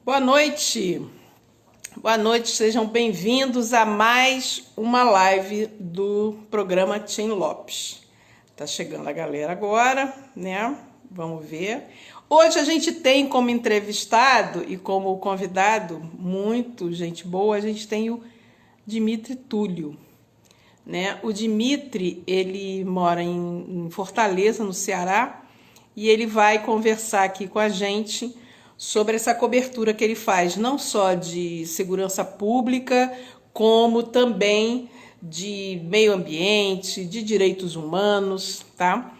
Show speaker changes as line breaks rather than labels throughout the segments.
Boa noite, sejam bem-vindos a mais uma live do programa Tim Lopes. Tá chegando a galera agora, né? Vamos ver. Hoje a gente tem como entrevistado e como convidado, muito gente boa, a gente tem o Dimitri Túlio, né? O Dimitri, ele mora em Fortaleza, no Ceará, e ele vai conversar aqui com a gente sobre essa cobertura que ele faz, não só de segurança pública, como também de meio ambiente, de direitos humanos, tá?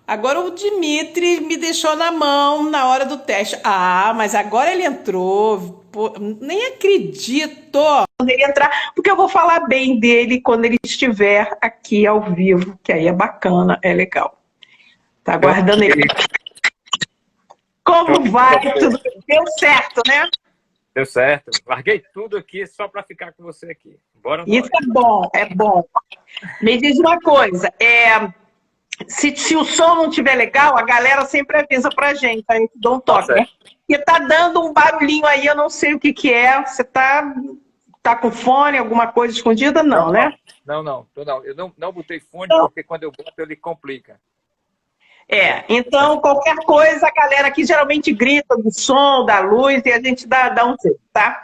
Agora o Dimitri me deixou na mão na hora do teste. Ah, mas agora ele entrou. Pô, nem acredito quando ele entrar, porque eu vou falar bem dele quando ele estiver aqui ao vivo, que aí é bacana, é legal. Tá aguardando ele. Como vai? Tudo deu certo, né?
Deu certo. Larguei tudo aqui só para ficar com você aqui. Bora
Isso é bom, é bom. Me diz uma coisa, se o som não estiver legal, a galera sempre avisa pra gente, aí eu dou um toque, né? Porque tá dando um barulhinho aí, eu não sei o que é. Você tá com fone, alguma coisa escondida? Não, né?
Não. Eu não botei fone,
então,
porque quando eu boto ele complica.
Então qualquer coisa, a galera aqui geralmente grita do som, da luz, e a gente dá um jeito, tá?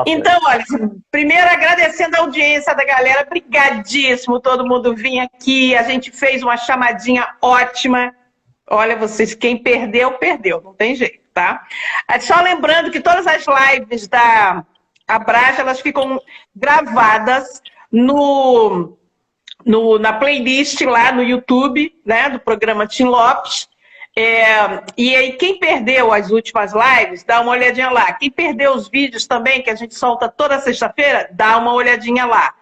Então, olha, primeiro agradecendo a audiência da galera, brigadíssimo, todo mundo vinha aqui, a gente fez uma chamadinha ótima. Olha, vocês, quem perdeu, perdeu, não tem jeito, tá? Só lembrando que todas as lives da Abraja, elas ficam gravadas na playlist lá no YouTube, né, do programa Tim Lopes. E aí, quem perdeu as últimas lives, dá uma olhadinha lá. Quem perdeu os vídeos também, que a gente solta toda sexta-feira, dá uma olhadinha lá.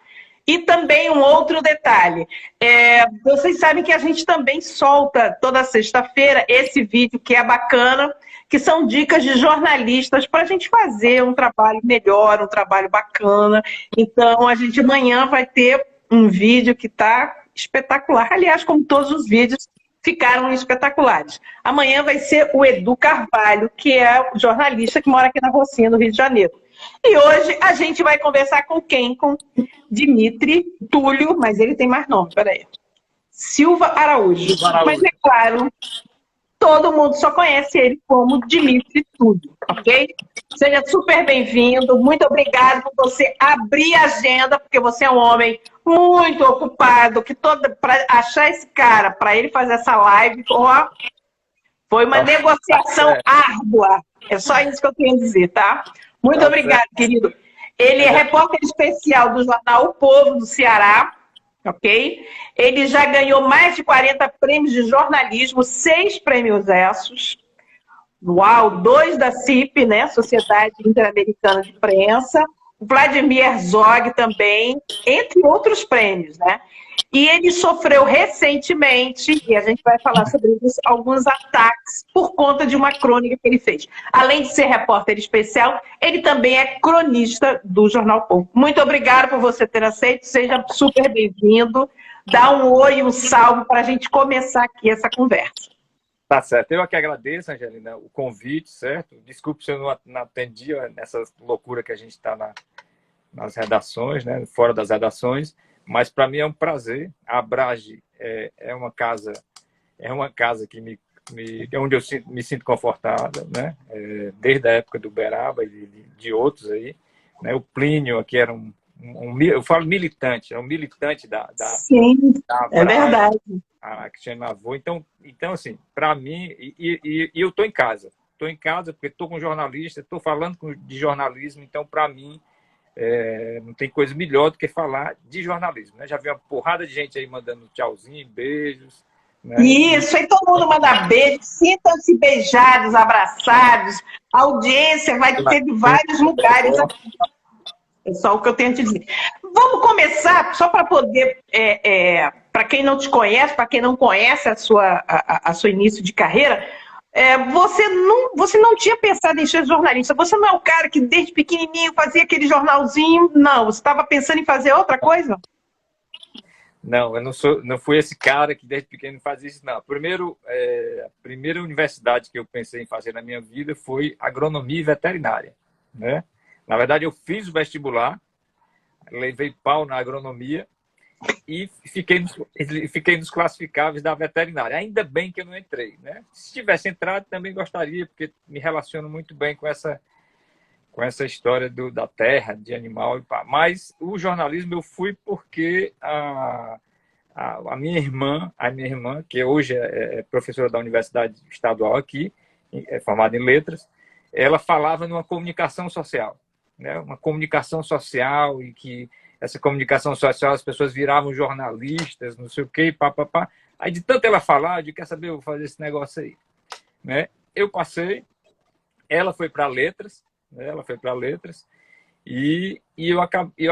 E também um outro detalhe, vocês sabem que a gente também solta toda sexta-feira esse vídeo que é bacana, que são dicas de jornalistas para a gente fazer um trabalho melhor, um trabalho bacana. Então, a gente amanhã vai ter um vídeo que está espetacular. Aliás, como todos os vídeos ficaram espetaculares. Amanhã vai ser o Edu Carvalho, que é o jornalista que mora aqui na Rocinha, no Rio de Janeiro. E hoje a gente vai conversar com quem? Com Dimitri Túlio, mas ele tem mais nome, peraí. Silva Araújo. Mas é claro, todo mundo só conhece ele como Dimitri Túlio, ok? Seja super bem-vindo, muito obrigado por você abrir a agenda, porque você é um homem muito ocupado, que para achar esse cara, para ele fazer essa live, ó, foi uma negociação árdua. É só isso que eu tenho a dizer, tá? Muito obrigado, querido. Ele é repórter especial do jornal O Povo do Ceará, ok? Ele já ganhou mais de 40 prêmios de jornalismo, 6 prêmios Essos. Uau, 2 da CIP, né? Sociedade Interamericana de Imprensa. O Vladimir Herzog também, entre outros prêmios, né? E ele sofreu recentemente, e a gente vai falar sobre isso, alguns ataques por conta de uma crônica que ele fez. Além de ser repórter especial, ele também é cronista do Jornal Povo. Muito obrigada por você ter aceito, seja super bem-vindo. Dá um oi, um salve para a gente começar aqui essa conversa.
Tá certo. Eu que agradeço, Angelina, o convite, certo? Desculpe se eu não atendi nessa loucura que a gente está nas redações, né? Fora das redações, mas para mim é um prazer. A Abrage é uma casa que onde eu me sinto confortável, né? Desde a época do Beraba e de outros aí, né? O Plínio aqui era eu falo militante, é um militante da
Sim,
da Abrage,
é verdade.
A Cristiane Lavô. Então assim, para mim, e eu estou em casa. Estou em casa porque estou com jornalista, estou falando de jornalismo, então, para mim, não tem coisa melhor do que falar de jornalismo, né? Já vi uma porrada de gente aí mandando tchauzinho, beijos. Né?
Isso, aí todo mundo manda beijo, sintam-se beijados, abraçados. A audiência vai ter de vários lugares aqui. É só o que eu tenho a te dizer. Vamos começar, só para poder, para quem não te conhece, para quem não conhece a sua início de carreira, você não tinha pensado em ser jornalista. Você não é o cara que desde pequenininho fazia aquele jornalzinho, não. Você estava pensando em fazer outra coisa?
Não, eu não fui esse cara que desde pequeno faz isso, não. Primeiro, a primeira universidade que eu pensei em fazer na minha vida foi agronomia e veterinária, né? Na verdade, eu fiz o vestibular, levei pau na agronomia e fiquei nos classificáveis da veterinária. Ainda bem que eu não entrei, né? Se tivesse entrado, também gostaria, porque me relaciono muito bem com essa história da terra, de animal e pá. Mas o jornalismo eu fui porque a minha irmã, que hoje é professora da Universidade Estadual aqui, é formada em letras, ela falava numa comunicação social, né? Uma comunicação social, e que essa comunicação social as pessoas viravam jornalistas, não sei o quê, pá, pá, pá. Aí de tanto ela falar, eu disse, quer saber, eu vou fazer esse negócio aí, né? Eu passei, ela foi para letras, né? Ela foi para letras, e eu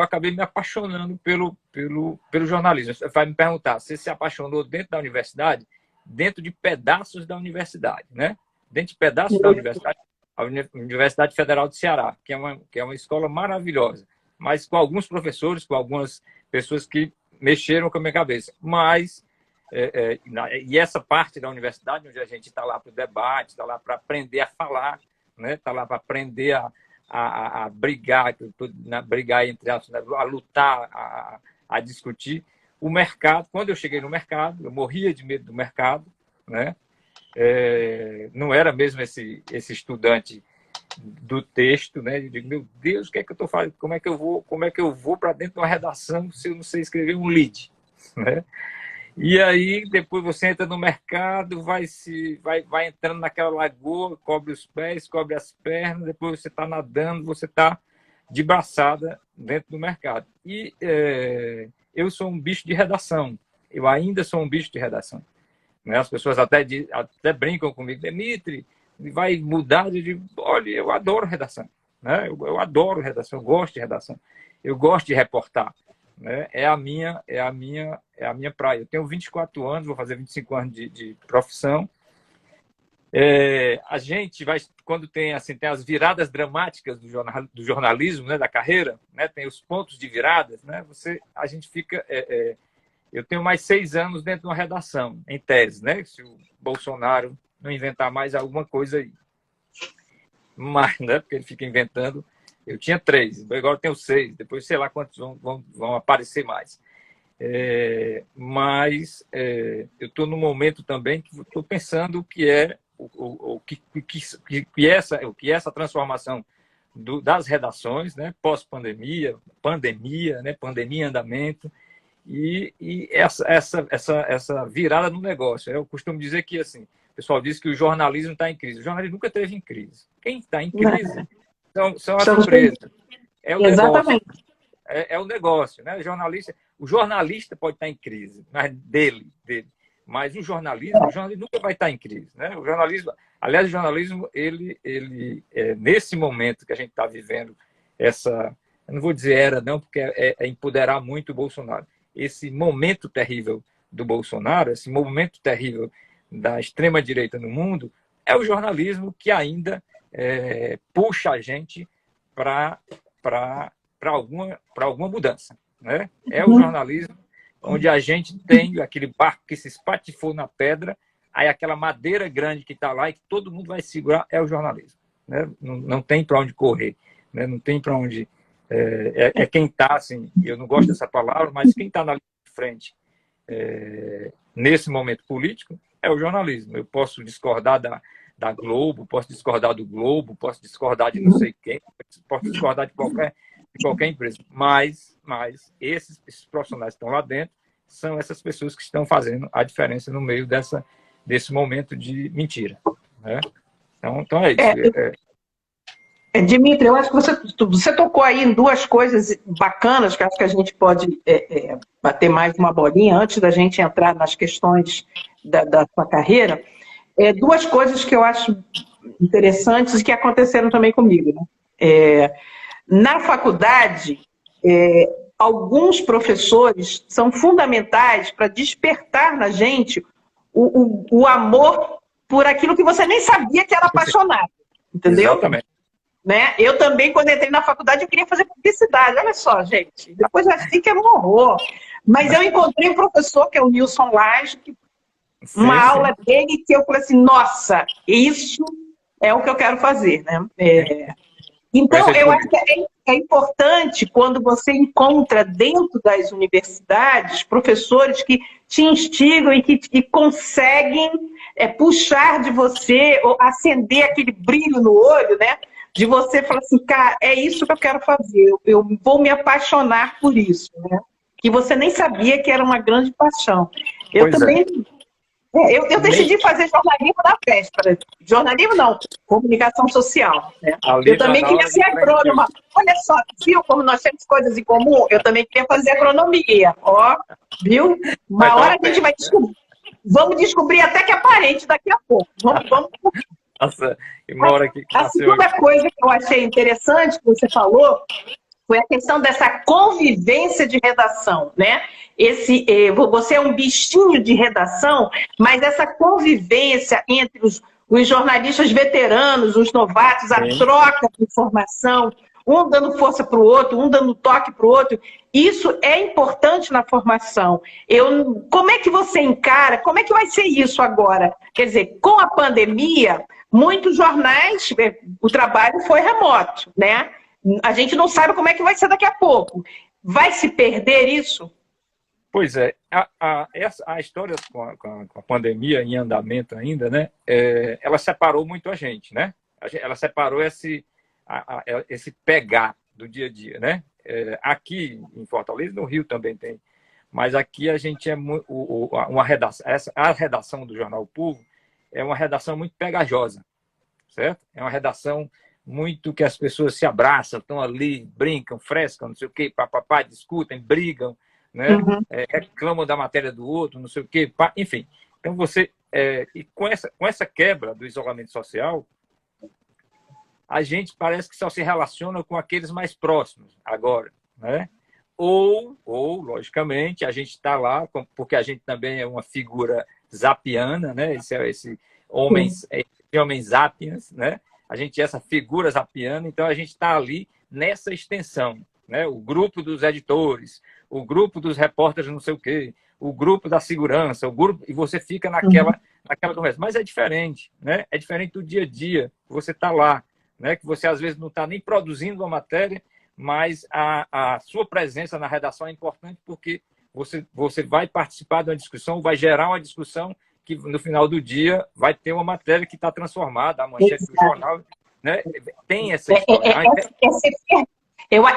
acabei me apaixonando pelo jornalismo. Você vai me perguntar, você se apaixonou dentro da universidade? Dentro de pedaços da universidade, né? Dentro de pedaços da universidade, a Universidade Federal do Ceará, que é uma escola maravilhosa, mas com alguns professores, com algumas pessoas que mexeram com a minha cabeça. Mas, e essa parte da universidade, onde a gente está lá para o debate, está lá para aprender a falar, né? Está lá para aprender a brigar, entre aspas, a lutar, a discutir. O mercado, quando eu cheguei no mercado, eu morria de medo do mercado, né? Não era mesmo esse estudante do texto, né? Eu digo, meu Deus, o que é que eu estou fazendo? Como é que eu vou para dentro de uma redação se eu não sei escrever um lead, né? E aí, depois você entra no mercado, vai entrando naquela lagoa, cobre os pés, cobre as pernas, depois você está nadando, você está de braçada dentro do mercado. E eu sou um bicho de redação. Eu ainda sou um bicho de redação, né? As pessoas até brincam comigo, Demitri, vai mudar? Eu digo, olha, eu adoro redação, né? Eu adoro redação, eu gosto de redação, eu gosto de reportar, né? É a minha praia. Eu tenho 24 anos, vou fazer 25 anos de profissão. A gente vai, quando tem as viradas dramáticas do jornalismo, né, da carreira, né, tem os pontos de viradas, né, a gente fica... eu tenho mais 6 anos dentro de uma redação, em tese, né, se o Bolsonaro não inventar mais alguma coisa aí. Mas, né, porque ele fica inventando. Eu tinha 3, agora eu tenho 6, depois sei lá quantos vão aparecer mais. Mas eu estou num momento também que estou pensando o que é essa transformação das redações, né, pós-pandemia, pandemia, né, pandemia em andamento, e essa virada no negócio. Eu costumo dizer que, assim, o pessoal diz que o jornalismo está em crise. O jornalismo nunca esteve em crise. Quem está em crise são as empresas. É o negócio. É o negócio, né? O jornalista pode estar em crise, mas dele. Mas o jornalismo nunca vai estar em crise, né? O jornalismo, ele nesse momento que a gente está vivendo, eu não vou dizer era, não, porque é empoderar muito o Bolsonaro. Esse momento terrível do Bolsonaro, esse momento terrível da extrema-direita no mundo, é o jornalismo que ainda puxa a gente para alguma mudança, né? É o jornalismo onde a gente tem aquele barco que se espatifou na pedra, aí aquela madeira grande que está lá e que todo mundo vai segurar, é o jornalismo, né? Não tem para onde correr, né? Não tem para onde... quem está, assim, eu não gosto dessa palavra, mas quem está na linha de frente nesse momento político é o jornalismo. Eu posso discordar da Globo, posso discordar do Globo, posso discordar de não sei quem, posso discordar de qualquer empresa, mas esses profissionais que estão lá dentro são essas pessoas que estão fazendo a diferença no meio desse momento de mentira, né? Então é isso.
Dimitri, eu acho que você tocou aí em 2 coisas bacanas que acho que a gente pode bater mais uma bolinha antes da gente entrar nas questões da sua carreira. 2 coisas que eu acho interessantes e que aconteceram também comigo, né? Na faculdade, alguns professores são fundamentais para despertar na gente o amor por aquilo que você nem sabia que era apaixonado, entendeu?
Exatamente.
Né? Eu também, quando entrei na faculdade, eu queria fazer publicidade. Olha só, gente. Depois eu achei que era um horror. Mas eu encontrei um professor, que é o Nilson Lage, uma
sim.
aula dele que eu falei assim, nossa, isso é o que eu quero fazer, né? Então, eu acho que é importante quando você encontra dentro das universidades professores que te instigam e que conseguem puxar de você, ou acender aquele brilho no olho, né? De você falar assim, cara, é isso que eu quero fazer, eu vou me apaixonar por isso, né? Que você nem sabia que era uma grande paixão. Eu
Pois é.
também eu decidi fazer jornalismo na véspera. Jornalismo não, comunicação social. Né? Eu também queria ser agrônoma. Olha só, viu como nós temos coisas em comum? Eu também queria fazer agronomia. Ó, viu? Uma hora a gente vai descobrir. Vamos descobrir até que é parente daqui a pouco. Vamos.
Nossa, e uma hora que
a segunda coisa que eu achei interessante que você falou foi a questão dessa convivência de redação, né? Você é um bichinho de redação, mas essa convivência entre os jornalistas veteranos, os novatos, a troca de informação, um dando força para o outro, um dando toque para o outro, isso é importante na formação. Como é que você encara, como é que vai ser isso agora? Quer dizer, com a pandemia, muitos jornais, o trabalho foi remoto, né? A gente não sabe como é que vai ser daqui a pouco. Vai se perder isso?
Pois é. A história com a pandemia em andamento ainda, né? Ela separou muito a gente, né? Ela separou esse pegar do dia a dia, né? Aqui em Fortaleza, no Rio também tem. Mas aqui a gente uma redação. A redação do Jornal O Povo é uma redação muito pegajosa, certo? É uma redação muito que as pessoas se abraçam, estão ali, brincam, frescam, não sei o quê, papapá, discutem, brigam, né? Reclamam da matéria do outro, não sei o quê, enfim. Então você, e com essa quebra do isolamento social, a gente parece que só se relaciona com aqueles mais próximos agora, né? Ou logicamente, a gente está lá, porque a gente também é uma figura zapiana, né? Esse homens zapians, né? A gente é essa figura zapiana, então a gente está ali nessa extensão, né? O grupo dos editores, o grupo dos repórteres não sei o quê, o grupo da segurança, o grupo, e você fica naquela conversa. Mas é diferente, né? É diferente do dia a dia, você está lá, né? Que você às vezes não está nem produzindo uma matéria, mas a sua presença na redação é importante porque você vai participar de uma discussão, vai gerar uma discussão que no final do dia vai ter uma matéria que está transformada, a manchete do jornal, né? Tem essa história.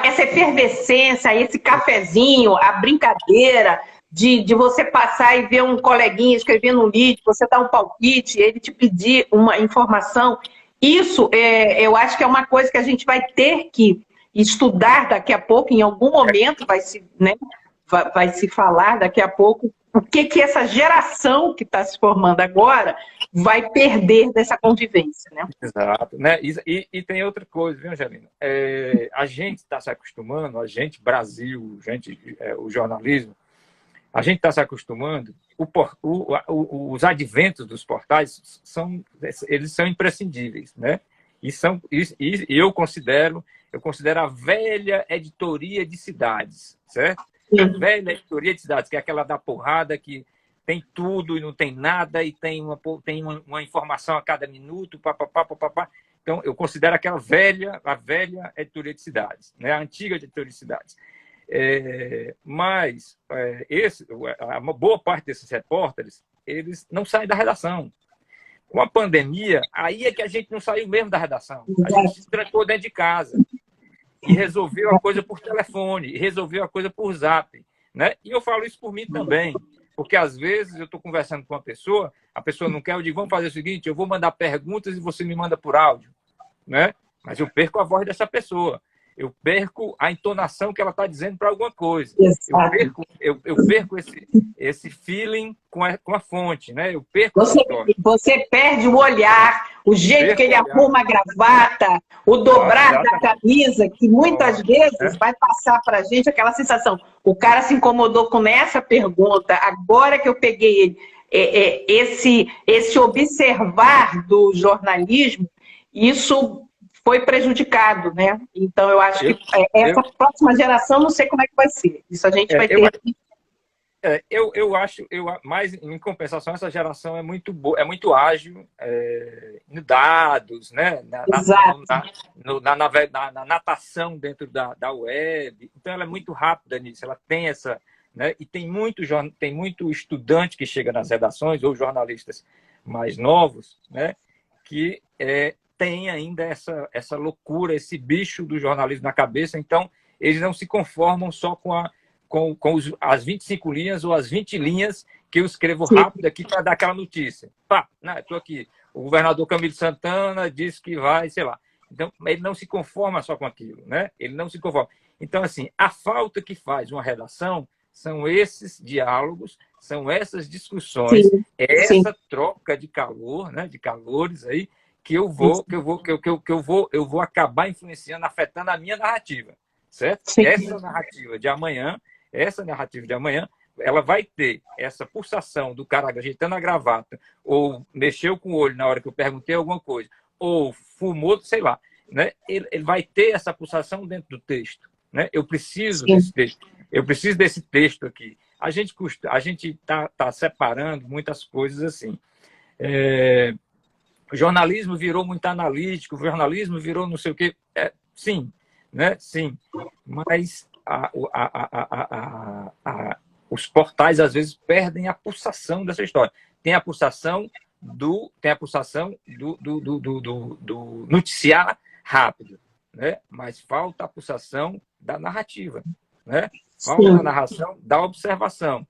Essa efervescência, esse cafezinho, a brincadeira de você passar e ver um coleguinha escrevendo um livro, você dar um palpite, ele te pedir uma informação, isso eu acho que é uma coisa que a gente vai ter que estudar daqui a pouco, em algum momento vai se falar daqui a pouco o que essa geração que está se formando agora vai perder dessa convivência, né?
Exato, né? E tem outra coisa, viu, Angelina? A gente está se acostumando, Brasil, o jornalismo, a gente está se acostumando, os adventos dos portais eles são imprescindíveis, né? E eu considero a velha editoria de cidades, certo? A velha editoria de cidades, que é aquela da porrada que tem tudo e não tem nada, e tem uma informação a cada minuto, papapá. Então, eu considero a velha editoria de cidades, né? A antiga editoria de cidades. Mas uma boa parte desses repórteres, eles não saem da redação. Com a pandemia, aí é que a gente não saiu mesmo da redação. A gente se trancou dentro de casa e resolveu a coisa por telefone, e resolveu a coisa por zap, né? E eu falo isso por mim também, porque às vezes eu estou conversando com uma pessoa, a pessoa não quer, eu digo, vamos fazer o seguinte, eu vou mandar perguntas e você me manda por áudio, né? Mas eu perco a voz dessa pessoa, eu perco a entonação que ela está dizendo para alguma coisa, eu perco esse feeling com a fonte, né? Eu perco
você perde o olhar, o jeito que ele arruma a gravata, o dobrar da camisa, que muitas vezes vai passar para a gente aquela sensação, o cara se incomodou com essa pergunta, agora que eu peguei ele, esse observar do jornalismo, isso foi prejudicado, né? Então, eu acho que essa próxima geração, não sei como é que vai ser. Isso a gente vai ter que
Eu acho, mas em compensação, essa geração é muito boa, é muito ágil em dados, né?
Exato.
Na natação dentro da web. Então, ela é muito rápida nisso, ela tem essa. Né? E tem muito estudante que chega nas redações, ou jornalistas mais novos, né? Que tem ainda essa loucura, esse bicho do jornalismo na cabeça. Então, eles não se conformam só com as 25 linhas ou as 20 linhas que eu escrevo rápido aqui para dar aquela notícia. Pá, estou aqui. O governador Camilo Santana disse que vai, sei lá. Então, ele não se conforma só com aquilo, né? Ele não se conforma. Então, assim, a falta que faz uma redação são esses diálogos, são essas discussões, essa troca de calor, né? De calores aí, que eu vou acabar influenciando, afetando a minha narrativa, certo? Essa narrativa de amanhã, ela vai ter essa pulsação do cara ajeitando a gravata, ou mexeu com o olho na hora que eu perguntei alguma coisa, ou fumou, sei lá, né? Ele vai ter essa pulsação dentro do texto, né? Eu preciso desse texto, eu preciso desse texto aqui. A gente tá separando muitas coisas assim. O jornalismo virou muito analítico, o jornalismo virou não sei o quê. Sim, né? Sim. Mas os portais, às vezes, perdem a pulsação dessa história. Tem a pulsação do noticiar rápido, né? Mas falta a pulsação da narrativa, né? Falta a narração da observação.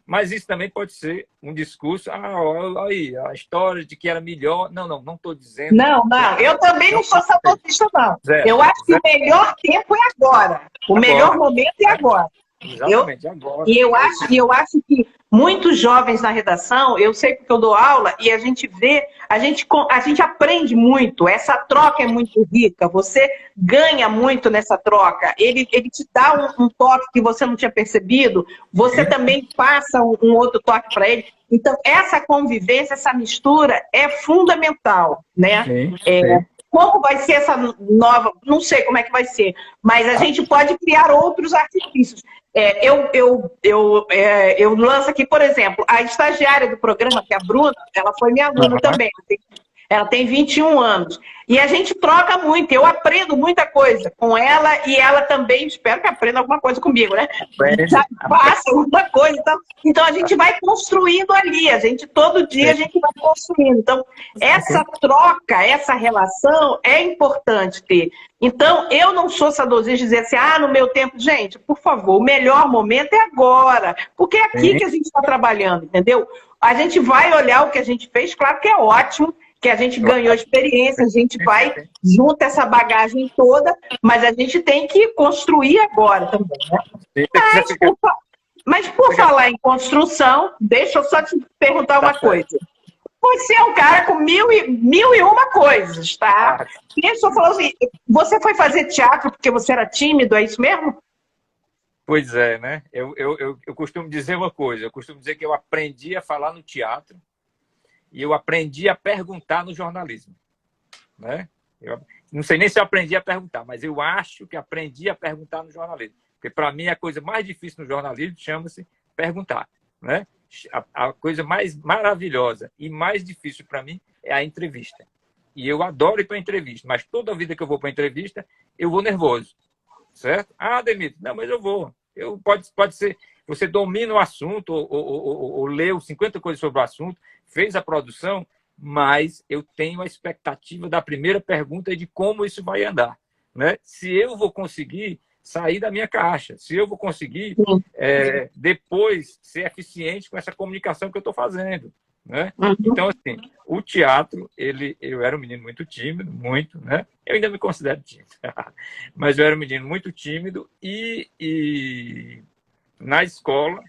Mas isso também pode ser um discurso, aí, a história de que era melhor. Não estou dizendo.
Não, eu também não sou saudosista, não. Eu acho que o melhor tempo é agora. O melhor momento é agora.
Exatamente, agora.
E eu acho que muitos jovens na redação, eu sei porque eu dou aula, e a gente vê, a gente aprende muito, essa troca é muito rica, você ganha muito nessa troca, ele te dá um toque que você não tinha percebido, você também passa um outro toque para ele. Então, essa convivência, essa mistura é fundamental, né?
Sim.
Como vai ser essa nova... Não sei como é que vai ser, mas a gente pode criar outros artifícios. Eu lanço aqui, por exemplo, a estagiária do programa, que é a Bruna, ela foi minha aluna também. Ela tem 21 anos. E a gente troca muito. Eu aprendo muita coisa com ela e ela também, espero que aprenda alguma coisa comigo, né? Já passa alguma coisa. Então, a gente vai construindo ali. Todo dia a gente vai construindo. Então, essa troca, essa relação é importante ter. Então, eu não sou saudosista de dizer assim, no meu tempo... Gente, por favor, o melhor momento é agora. Porque é aqui que a gente está trabalhando, entendeu? A gente vai olhar o que a gente fez, claro que é ótimo, que a gente ganhou experiência, a gente vai junto essa bagagem toda, mas a gente tem que construir agora também, né? Mas por falar em construção, deixa eu só te perguntar uma coisa. Você é um cara com mil e uma coisas, tá? Deixa eu falar assim, você foi fazer teatro porque você era tímido, é isso mesmo?
Pois é, né? Eu costumo dizer uma coisa, eu costumo dizer que eu aprendi a falar no teatro, e eu aprendi a perguntar no jornalismo, né? Eu não sei nem se eu aprendi a perguntar, mas eu acho que aprendi a perguntar no jornalismo. Porque, para mim, a coisa mais difícil no jornalismo chama-se perguntar, né? A coisa mais maravilhosa e mais difícil para mim é a entrevista. E eu adoro ir para entrevista, mas toda vida que eu vou para entrevista, eu vou nervoso, certo? Demito, não, mas eu vou. Pode ser, você domina o assunto ou leu 50 coisas sobre o assunto, fez a produção, mas eu tenho a expectativa da primeira pergunta de como isso vai andar, né? Se eu vou conseguir sair da minha caixa, se eu vou conseguir depois ser eficiente com essa comunicação que eu estou fazendo, né? Então, assim, o teatro, eu era um menino muito tímido, né? Eu ainda me considero tímido, mas eu era um menino muito tímido e na escola,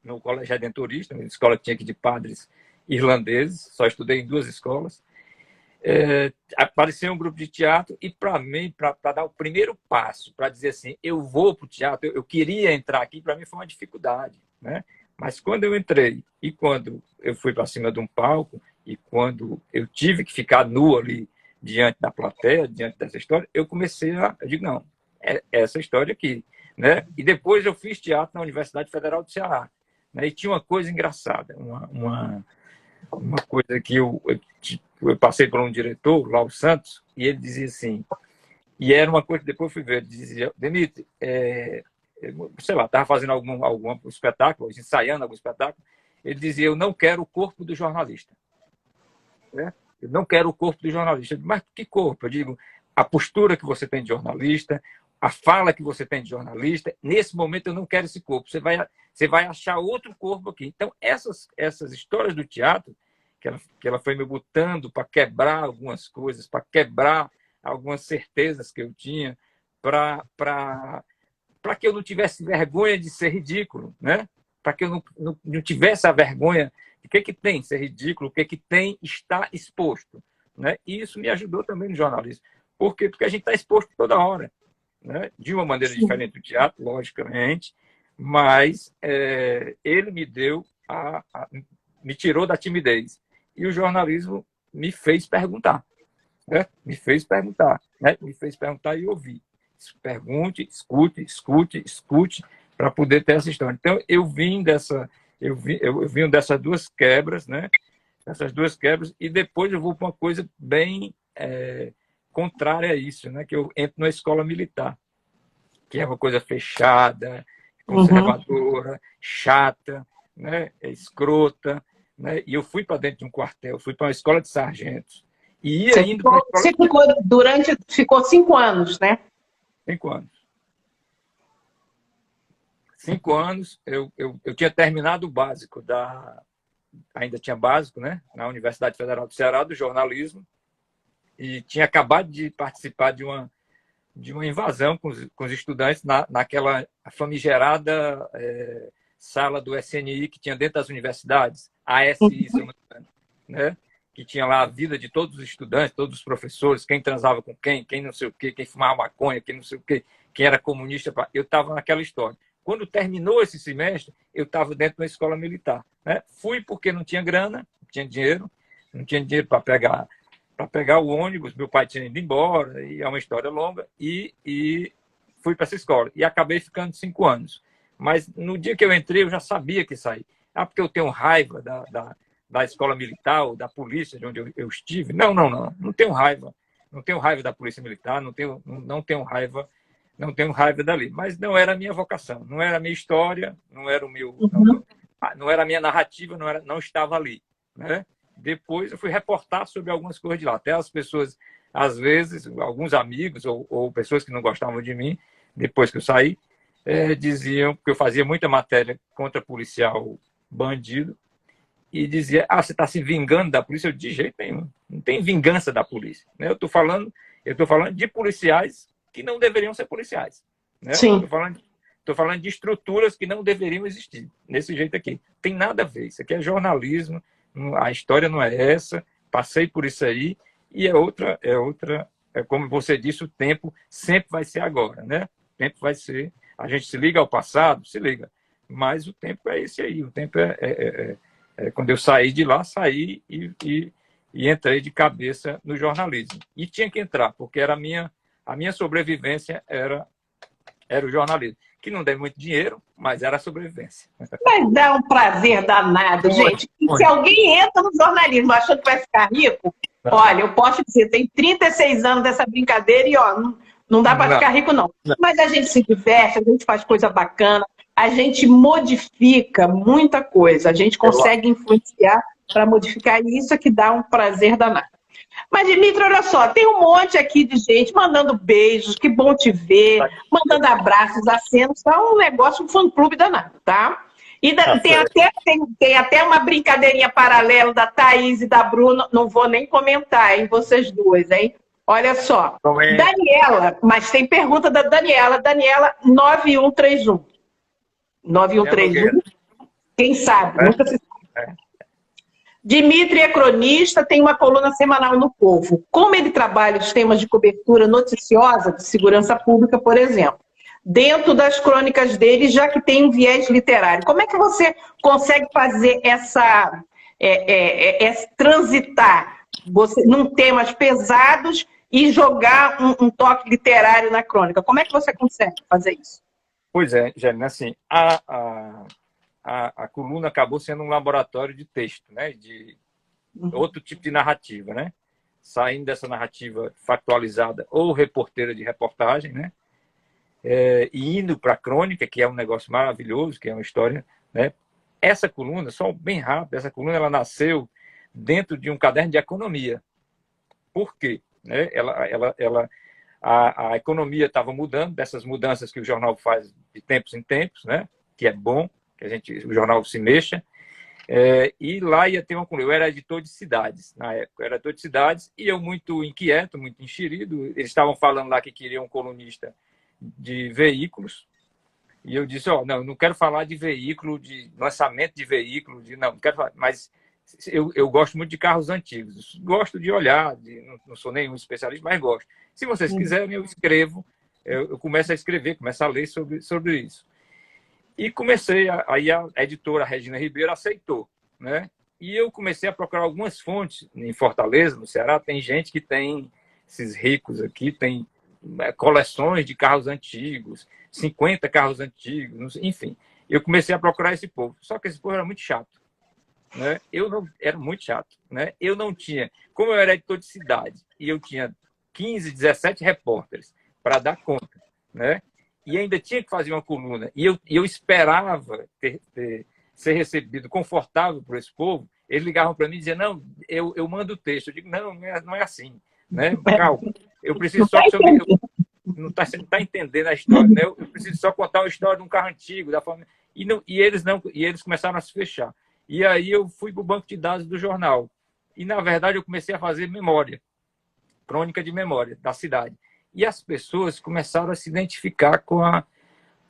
no colégio redentorista, na escola que tinha aqui de padres irlandeses, só estudei em 2 escolas, apareceu um grupo de teatro e para mim, para dar o primeiro passo, para dizer assim, eu vou para o teatro, eu queria entrar aqui, para mim foi uma dificuldade, né? Mas quando eu entrei e quando eu fui para cima de um palco e quando eu tive que ficar nu ali diante da plateia, diante dessa história, eu comecei eu digo, não, é essa história aqui, né? E depois eu fiz teatro na Universidade Federal do Ceará, né? E tinha uma coisa engraçada, uma coisa que eu passei por um diretor, lá o Santos, e ele dizia assim, e era uma coisa que depois eu fui ver, ele dizia, Demitri, sei lá, estava fazendo algum espetáculo, ensaiando algum espetáculo, ele dizia, eu não quero o corpo do jornalista. Né? Eu não quero o corpo do jornalista. Eu digo, mas que corpo? Eu digo, a postura que você tem de jornalista, a fala que você tem de jornalista, nesse momento eu não quero esse corpo. Você vai achar outro corpo aqui. Então, essas histórias do teatro, que ela foi me botando para quebrar algumas coisas, para quebrar algumas certezas que eu tinha, para que eu não tivesse vergonha de ser ridículo, né? Para que eu não tivesse a vergonha de o que tem ser ridículo, o que tem estar exposto. Né? E isso me ajudou também no jornalismo. Por quê? Porque a gente está exposto toda hora. Né? De uma maneira diferente do teatro, logicamente, mas ele me deu, me tirou da timidez. E o jornalismo me fez perguntar. Né? Me fez perguntar. Né? Me fez perguntar e ouvir. Pergunte, escute, para poder ter essa história. Então, eu vim dessas duas quebras, né? Essas duas quebras, e depois eu vou para uma coisa bem contrária a isso, né? Que eu entro na escola militar, que é uma coisa fechada, conservadora, chata, né? Escrota, né? E eu fui para dentro de um quartel, fui para uma escola de sargentos. E ia indo para a escola...
ficou 5 anos, né?
5 anos. 5 anos, eu tinha terminado o básico ainda tinha básico, né? Na Universidade Federal do Ceará, do jornalismo, e tinha acabado de participar de uma invasão com os estudantes naquela famigerada sala do SNI que tinha dentro das universidades, a ASI, se eu não me engano, né? Que tinha lá a vida de todos os estudantes, todos os professores, quem transava com quem não sei o quê, quem fumava maconha, quem não sei o quê, quem era comunista. Eu estava naquela história. Quando terminou esse semestre, eu estava dentro da escola militar. Né? Fui porque não tinha grana, não tinha dinheiro para pegar o ônibus, meu pai tinha ido embora, e é uma história longa, e fui para essa escola. E acabei ficando 5 anos. Mas no dia que eu entrei, eu já sabia que ia sair. Porque eu tenho raiva da escola militar ou da polícia de onde eu estive. Não tenho raiva. Não tenho raiva da polícia militar, não tenho raiva dali. Mas não era a minha vocação, não era a minha história, não era o meu, não era a minha narrativa, não estava ali. Né? Depois eu fui reportar sobre algumas coisas de lá. Até as pessoas, às vezes, alguns amigos ou pessoas que não gostavam de mim, depois que eu saí, diziam, porque eu fazia muita matéria contra policial bandido, e dizia, você está se vingando da polícia? Eu, de jeito nenhum, não tem vingança da polícia. Né? Eu estou falando de policiais que não deveriam ser policiais. Né? Estou falando de estruturas que não deveriam existir, desse jeito aqui. Tem nada a ver, isso aqui é jornalismo, a história não é essa, passei por isso aí, e como você disse, o tempo sempre vai ser agora. Né? O tempo vai ser, a gente se liga ao passado, se liga, mas o tempo é esse aí, o tempo quando eu saí de lá, saí e entrei de cabeça no jornalismo. E tinha que entrar, porque a minha sobrevivência era o jornalismo. Que não deu muito dinheiro, mas era a sobrevivência.
Mas dá um prazer danado, gente. Se alguém entra no jornalismo achando que vai ficar rico, olha, eu posso dizer, tem 36 anos dessa brincadeira e não dá para ficar rico, não. Mas a gente se diverte, a gente faz coisa bacana, a gente modifica muita coisa, a gente consegue influenciar para modificar, e isso é que dá um prazer danado. Mas, Dimitri, olha só, tem um monte aqui de gente mandando beijos, que bom te ver, mandando abraços, acenos, tá um negócio, um fã-clube danado, tá? E tem até uma brincadeirinha paralela da Thaís e da Bruna, não vou nem comentar, hein, vocês duas, hein? Olha só, Daniela, mas tem pergunta da Daniela 9131. 9131, quem sabe, nunca se sabe. Dimitri é cronista, tem uma coluna semanal no Povo. Como ele trabalha os temas de cobertura noticiosa de segurança pública, por exemplo, dentro das crônicas dele, já que tem um viés literário, como é que você consegue fazer essa transitar num temas pesados e jogar um toque literário na crônica? Como é que você consegue fazer isso?
Pois é, Gélina, assim, a coluna acabou sendo um laboratório de texto, né? De outro tipo de narrativa, né? Saindo dessa narrativa factualizada ou reporteira de reportagem, né? E indo para a crônica, que é um negócio maravilhoso, que é uma história, né? Essa coluna, só bem rápido, essa coluna ela nasceu dentro de um caderno de economia. Por quê? Né? A economia estava mudando, dessas mudanças que o jornal faz de tempos em tempos, né? Que é bom que o jornal se mexa. E lá ia ter uma coluna. Eu era editor de cidades na época, eu era editor de cidades e eu muito inquieto, muito enxerido. Eles estavam falando lá que queriam um colunista de veículos e eu disse, não quero falar de veículo, de lançamento de veículo, não quero falar, mas eu gosto muito de carros antigos, gosto de olhar, não sou nenhum especialista, mas gosto. Se vocês quiserem, eu escrevo, eu começo a escrever, começo a ler sobre isso. E comecei, aí a editora Regina Ribeiro aceitou, né? E eu comecei a procurar algumas fontes em Fortaleza, no Ceará, tem gente que tem, esses ricos aqui, tem coleções de carros antigos, 50 carros antigos, enfim. Eu comecei a procurar esse povo, só que esse povo era muito chato, né? Era muito chato, né? Eu não tinha, como eu era editor de cidade, e eu tinha 15, 17 repórteres para dar conta, né? E ainda tinha que fazer uma coluna. E eu esperava ser recebido confortável por esse povo. Eles ligavam para mim e diziam, não, eu mando o texto. Eu digo, não é assim. Né? Calma, eu preciso só que você não está entendendo a história. Né? Eu preciso só contar uma história de um carro antigo. Da família. E eles começaram a se fechar. E aí eu fui para o banco de dados do jornal. E, na verdade, eu comecei a fazer memória, crônica de memória da cidade. E as pessoas começaram a se identificar com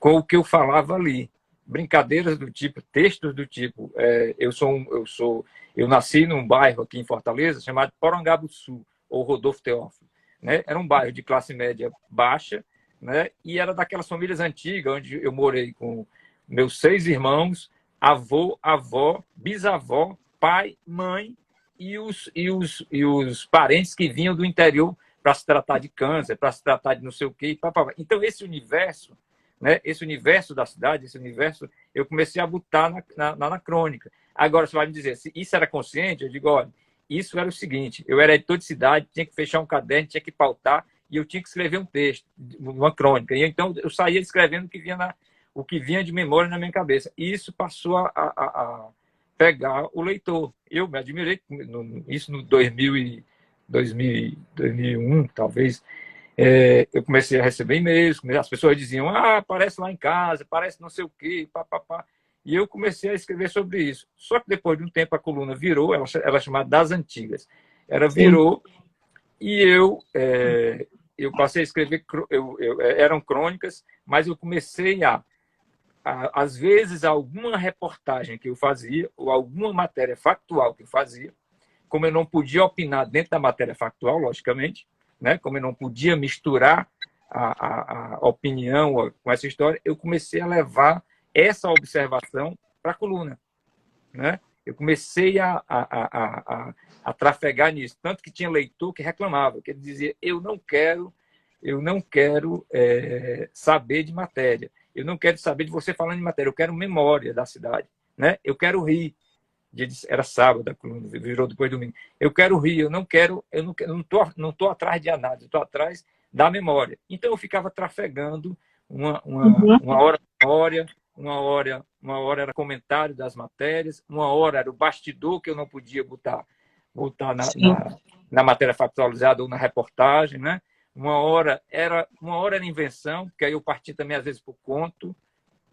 o que eu falava ali. Brincadeiras do tipo, textos do tipo. Eu nasci num bairro aqui em Fortaleza chamado Porangabuçu, ou Rodolfo Teófilo. Né? Era um bairro de classe média baixa, né? E era daquelas famílias antigas, onde eu morei com meus 6 irmãos, avô, avó, bisavó, pai, mãe e os parentes que vinham do interior para se tratar de câncer, para se tratar de não sei o quê. Então, esse universo, né, esse universo da cidade, esse universo, eu comecei a botar na crônica. Agora, você vai me dizer, se isso era consciente? Eu digo, olha, isso era o seguinte, eu era editor de cidade, tinha que fechar um caderno, tinha que pautar, e eu tinha que escrever um texto, uma crônica. E então, eu saía escrevendo o que vinha de memória na minha cabeça. E isso passou a pegar o leitor. Eu me admirei, isso no 2001, talvez, eu comecei a receber e-mails, as pessoas diziam, aparece lá em casa, parece não sei o quê, papapá. E eu comecei a escrever sobre isso. Só que depois de um tempo a coluna virou, ela é chamada Das Antigas. Ela virou e eu passei a escrever, eram crônicas, mas eu comecei às vezes, alguma reportagem que eu fazia, ou alguma matéria factual que eu fazia, como eu não podia opinar dentro da matéria factual, logicamente, né? Como eu não podia misturar a opinião com essa história, eu comecei a levar essa observação para a coluna. Né? Eu comecei a trafegar nisso, tanto que tinha leitor que reclamava, que ele dizia, eu não quero saber de matéria, eu não quero saber de você falando de matéria, eu quero memória da cidade, né? Eu quero rir. Era sábado, a coluna virou depois do domingo. Eu quero rir, eu não estou atrás de análise, estou atrás da memória. Então eu ficava trafegando uma hora memória, uma hora era comentário das matérias, uma hora era o bastidor que eu não podia botar na matéria factualizada ou na reportagem, né? Uma hora era invenção, porque aí eu partia também às vezes por conto,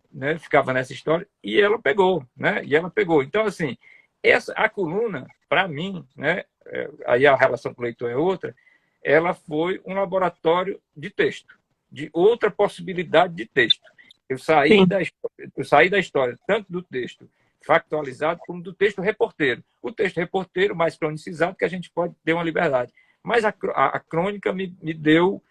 né? Ficava nessa história e ela pegou, né? Então assim, a coluna para mim, né? Aí a relação com o leitor é outra. Ela foi um laboratório de texto, de outra possibilidade de texto. Eu saí da história tanto do texto factualizado como do texto reporteiro. O texto reporteiro mais cronicizado, que a gente pode ter uma liberdade. Mas a crônica me deu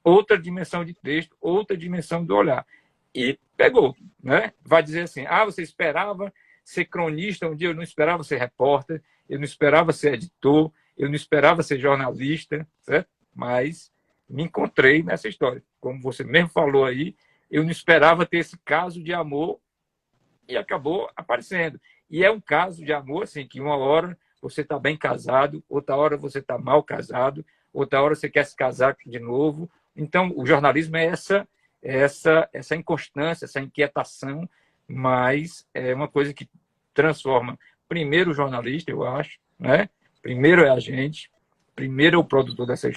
outra dimensão de texto, outra dimensão do olhar. E pegou, né? Vai dizer assim, você esperava ser cronista um dia, eu não esperava ser repórter, eu não esperava ser editor, eu não esperava ser jornalista, certo? Mas me encontrei nessa história. Como você mesmo falou aí, eu não esperava ter esse caso de amor e acabou aparecendo. E é um caso de amor, assim, que uma hora você está bem casado, outra hora você está mal casado, outra hora você quer se casar de novo. Então, o jornalismo é essa inconstância, essa inquietação, mas é uma coisa que transforma primeiro o jornalista, eu acho, né? Primeiro é a gente, primeiro é o produtor dessa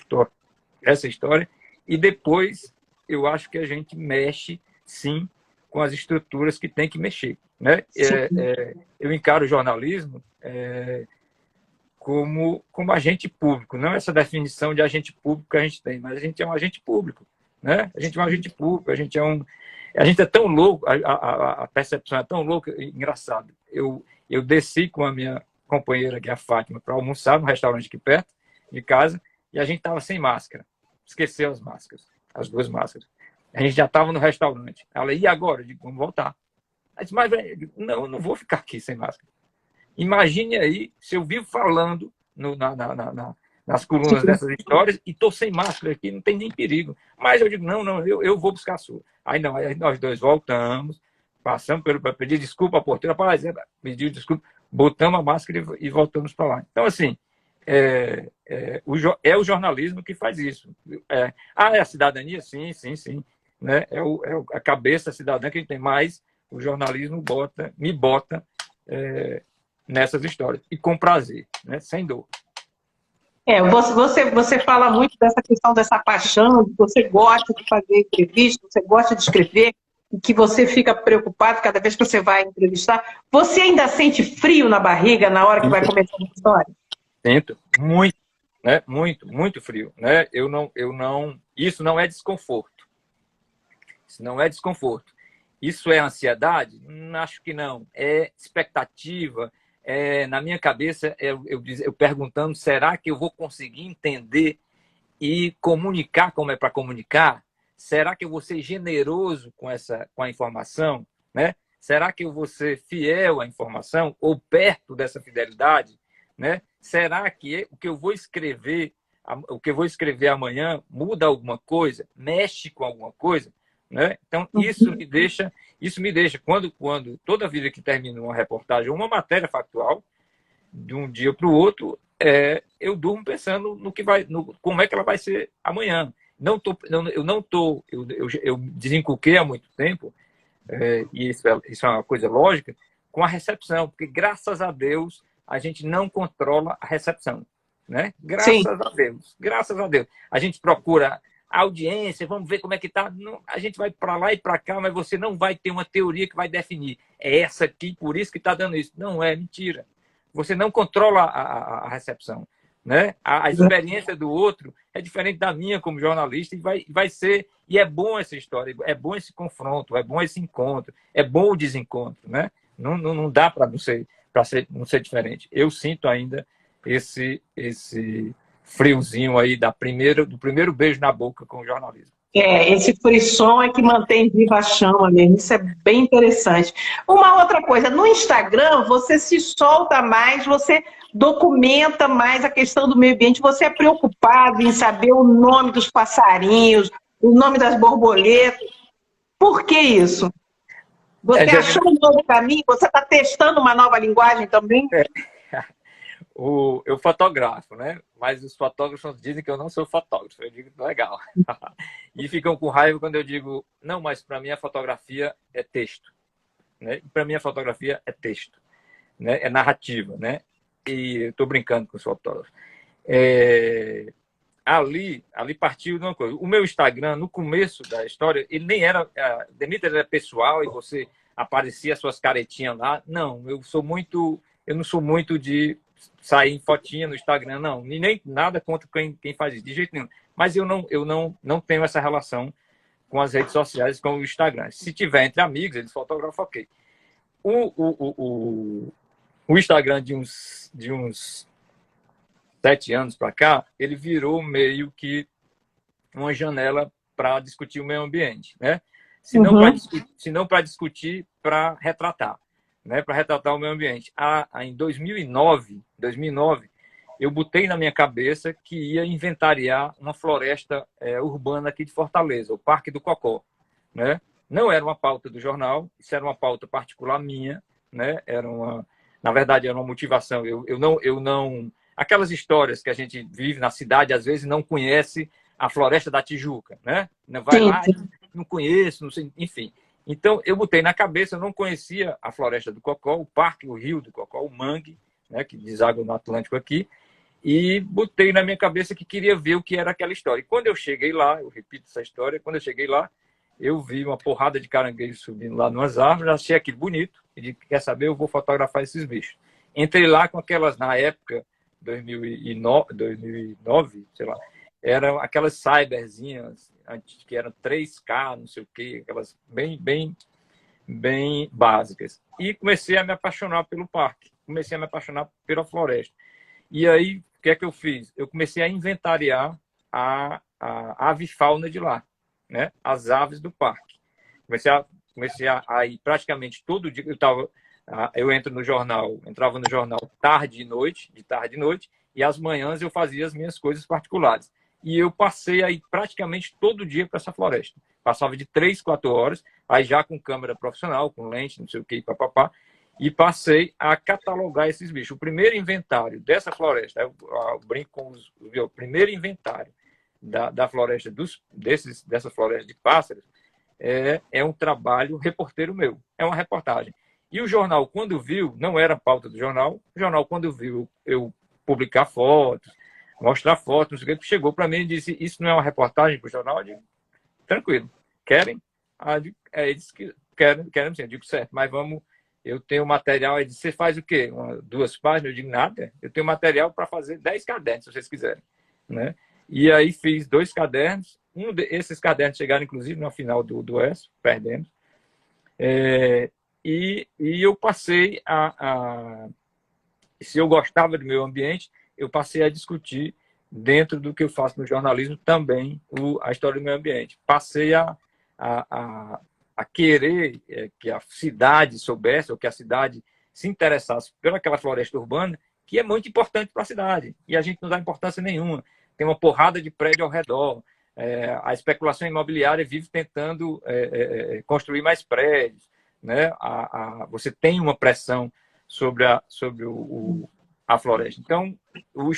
história, e depois eu acho que a gente mexe, sim, com as estruturas que tem que mexer, né? Eu encaro o jornalismo como agente público, não essa definição de agente público que a gente tem, mas a gente é um agente público, né? A gente é um agente público, a gente é tão louco, a percepção é tão louca, engraçado. Eu desci com a minha companheira, que é a Fátima, para almoçar no restaurante aqui perto de casa, e a gente estava sem máscara. Esqueceu as máscaras, as duas máscaras. A gente já estava no restaurante. Ela, e agora? Eu digo, vamos voltar. Ela disse, mas não, eu não vou ficar aqui sem máscara. Imagine aí se eu vivo falando nas colunas dessas histórias e estou sem máscara aqui, não tem nem perigo. Mas eu digo, não, eu vou buscar a sua. Aí não, aí nós dois voltamos, passamos para pedir desculpa à porteira, para exemplo, pediu desculpa, botamos a máscara e voltamos para lá. Então, assim, é o jornalismo que faz isso. É a cidadania? Sim. Né? A cabeça cidadã que a gente tem, mas o jornalismo me bota nessas histórias. E com prazer, né? Sem dor.
Você fala muito dessa questão dessa paixão, que você gosta de fazer entrevista, você gosta de escrever, e que você fica preocupado cada vez que você vai entrevistar. Você ainda sente frio na barriga na hora que vai começar a história?
Sinto, muito, né? Muito frio, né? Isso não é desconforto. Isso não é desconforto. Isso é ansiedade? Acho que não. É expectativa. Na minha cabeça, eu perguntando, será que eu vou conseguir entender e comunicar como é para comunicar? Será que eu vou ser generoso com a informação? Né? Será que eu vou ser fiel à informação ou perto dessa fidelidade? Né? Será que o que eu vou escrever amanhã muda alguma coisa? Mexe com alguma coisa? Né? Então, isso me deixa quando toda vida que termina uma reportagem ou uma matéria factual, de um dia para o outro, eu durmo pensando como é que ela vai ser amanhã. Eu desencuquei há muito tempo, e isso é uma coisa lógica, com a recepção, porque graças a Deus a gente não controla a recepção. Né? Graças a Deus. A gente procura a audiência, vamos ver como é que está. A gente vai para lá e para cá, mas você não vai ter uma teoria que vai definir. É essa aqui, por isso que está dando isso. Não, é mentira. Você não controla a recepção. Né? A experiência do outro é diferente da minha como jornalista e vai ser. E é bom essa história, é bom esse confronto, é bom esse encontro, é bom o desencontro. Né? Não dá para não ser diferente. Eu sinto ainda esse friozinho aí do primeiro beijo na boca com o jornalismo.
Esse frisson é que mantém viva a chama mesmo, isso é bem interessante. Uma outra coisa, no Instagram você se solta mais, você documenta mais a questão do meio ambiente, você é preocupado em saber o nome dos passarinhos, o nome das borboletas. Por que isso? Você achou um novo caminho? Você está testando uma nova linguagem também?
Eu fotografo, né? Mas os fotógrafos dizem que eu não sou fotógrafo. Eu digo, legal. E ficam com raiva quando eu digo, não, mas para mim a fotografia é texto. Né? Para mim a fotografia é texto. Né? É narrativa, né? E eu estou brincando com os fotógrafos. Ali partiu de uma coisa. O meu Instagram, no começo da história, ele nem era... Demeter era pessoal e você aparecia as suas caretinhas lá. Não, eu não sou muito de sair em fotinha no Instagram, não. E nem nada contra quem faz isso, de jeito nenhum. Mas eu não tenho essa relação com as redes sociais, com o Instagram. Se tiver entre amigos, eles fotografam, ok. O Instagram de uns 7 anos para cá, ele virou meio que uma janela para discutir o meio ambiente, né? Se não para discutir, para retratar. Né, para retratar o meio ambiente. Em 2009, eu botei na minha cabeça que ia inventariar uma floresta urbana aqui de Fortaleza, o Parque do Cocó. Né? Não era uma pauta do jornal, isso era uma pauta particular minha, né? Na verdade, era uma motivação. Eu não... Aquelas histórias que a gente vive na cidade, às vezes não conhece a Floresta da Tijuca, né? Não vai lá, não conheço, não sei, enfim. Então, eu botei na cabeça, eu não conhecia a Floresta do Cocó, o parque, o rio do Cocó, o mangue, né, que deságua no Atlântico aqui, e botei na minha cabeça que queria ver o que era aquela história. E quando eu cheguei lá, eu repito essa história, quando eu cheguei lá, eu vi uma porrada de caranguejos subindo lá numas árvores, achei aquilo bonito, e disse, quer saber, eu vou fotografar esses bichos. Entrei lá com aquelas, na época, 2009, sei lá, eram aquelas cyberzinhas, que eram 3K, não sei o quê, aquelas bem básicas. E comecei a me apaixonar pelo parque, comecei a me apaixonar pela floresta. E aí, o que é que eu fiz? Eu comecei a inventariar a avifauna de lá, né? As aves do parque. Comecei a ir praticamente todo dia. Eu entrava no jornal de tarde e noite, e às manhãs eu fazia as minhas coisas particulares. E eu passei aí praticamente todo dia para essa floresta. Passava de 3, 4 horas, aí já com câmera profissional, com lente, não sei o que, papapá, e passei a catalogar esses bichos. O primeiro inventário dessa floresta, eu brinco com o primeiro inventário da floresta, dessa floresta de pássaros, é um trabalho reporteiro meu, é uma reportagem. E o jornal, quando viu, não era pauta do jornal, o jornal, quando viu eu publicar fotos, mostrar fotos, não sei o que, chegou para mim e disse, isso não é uma reportagem para o jornal? Eu digo, tranquilo, querem? Eles que querem sim, eu digo, certo, mas vamos, eu tenho material, ele disse, você faz o quê? 2 páginas? Eu digo, nada, eu tenho material para fazer 10 cadernos, se vocês quiserem, né? E aí fiz 2 cadernos, esses cadernos chegaram, inclusive, no final do ESO, perdemos, e eu passei se eu gostava do meu ambiente, eu passei a discutir, dentro do que eu faço no jornalismo, também a história do meio ambiente. Passei a querer que a cidade soubesse, ou que a cidade se interessasse pelaquela floresta urbana, que é muito importante para a cidade. E a gente não dá importância nenhuma. Tem uma porrada de prédio ao redor. A especulação imobiliária vive tentando construir mais prédios, né? Você tem uma pressão sobre a floresta. Então, o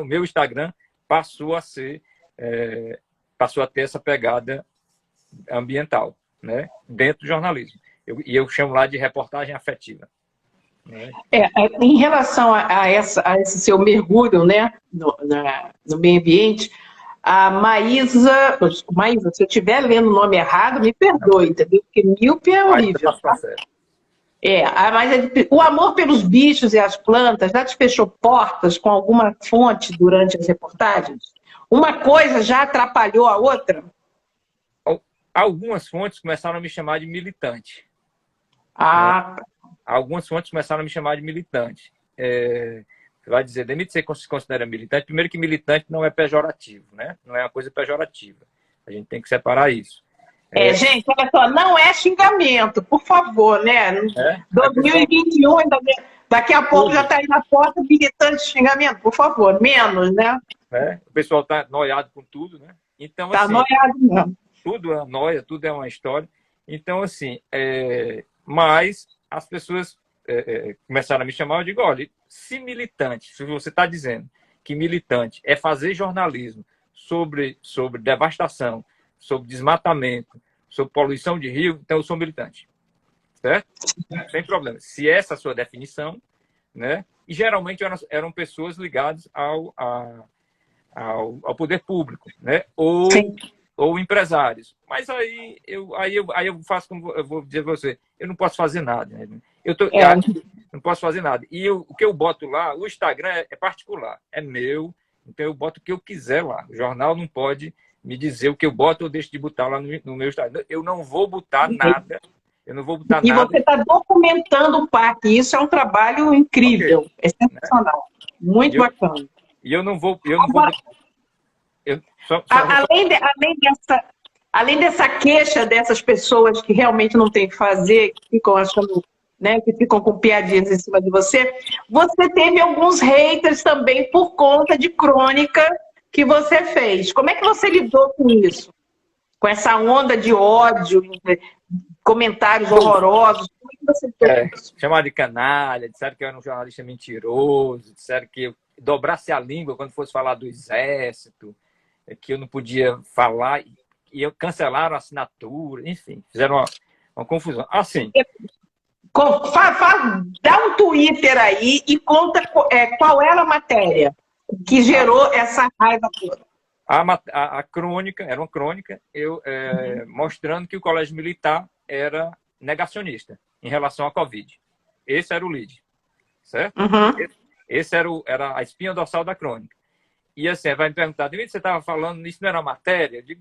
meu Instagram passou a ter essa pegada ambiental, né? Dentro do jornalismo. Eu chamo lá de reportagem afetiva. Né?
Em relação a esse seu mergulho, né, no meio ambiente, a Maísa, se eu estiver lendo o nome errado, me perdoe, entendeu? Porque míope é horrível. Tá? Mas o amor pelos bichos e as plantas já te fechou portas com alguma fonte durante as reportagens? Uma coisa já atrapalhou a outra?
Algumas fontes começaram a me chamar de militante.
Né?
Algumas fontes começaram a me chamar de militante. Você vai dizer, Demite, você se considera militante? Primeiro que militante não é pejorativo, né? Não é uma coisa pejorativa. A gente tem que separar isso.
Gente, olha só, não é xingamento, por favor, né? 2021, daqui a pouco já está aí na porta militante de xingamento, por favor, menos, né?
O pessoal está noiado com tudo, né? Então,
está noiado mesmo.
Tudo é noia, tudo é uma história. Então, assim, mas as pessoas começaram a me chamar, eu digo, olha, se militante, se você está dizendo que militante é fazer jornalismo sobre devastação, sobre desmatamento, sobre poluição de rio, então eu sou militante. Certo? Sem problema. Se essa é a sua definição, né? E geralmente eram pessoas ligadas ao poder público, né? Ou empresários. Mas aí eu faço como eu vou dizer a você, eu não posso fazer nada. Né? Não posso fazer nada. E o que eu boto lá, o Instagram é particular, é meu, então eu boto o que eu quiser lá. O jornal não pode me dizer o que eu boto ou deixo de botar lá no meu Instagram. Eu não vou botar nada. Eu não vou botar nada.
E você está documentando o parque. Isso é um trabalho incrível. Okay. É sensacional. Muito bacana.
E eu não vou...
Além dessa queixa dessas pessoas que realmente não têm o que fazer, que ficam achando... Né, que ficam com piadinhas em cima de você, você teve alguns haters também por conta de crônica que você fez. Como é que você lidou com isso? com essa onda de ódio, comentários horrorosos. Como é que você fez isso?
Chamado de canalha, disseram que eu era um jornalista mentiroso, disseram que eu dobrasse a língua quando fosse falar do Exército, que eu não podia falar, e cancelaram a assinatura, enfim, fizeram uma confusão. Assim.
Dá um Twitter aí e conta qual era a matéria que gerou essa raiva toda.
A crônica, era uma crônica, mostrando que o Colégio Militar era negacionista em relação à Covid. Esse era o lead, certo?
Uhum.
Esse era a espinha dorsal da crônica. E assim, vai me perguntar, de você estava falando, isso não era matéria? Eu digo,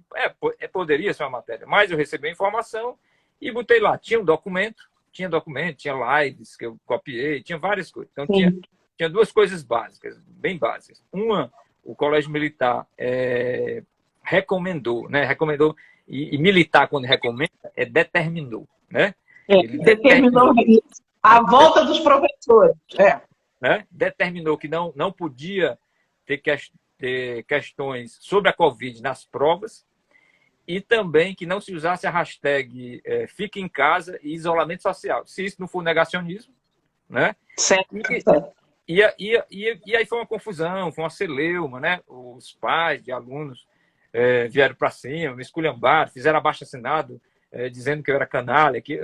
poderia ser uma matéria, mas eu recebi a informação e botei lá. Tinha documento, tinha lives que eu copiei, tinha várias coisas. Então, tinha duas coisas básicas, bem básicas. Uma, o Colégio Militar recomendou, né? Recomendou, e militar, quando recomenda, determinou, né?
Determinou a volta dos professores.
Né? Determinou que não podia ter questões sobre a Covid nas provas e também que não se usasse a hashtag fique em casa e isolamento social. Se isso não for negacionismo, né?
Certo.
E aí foi uma confusão, foi uma celeuma, né? Os pais de alunos vieram para cima, me esculhambaram, fizeram abaixo-assinado dizendo que eu era canalha. Que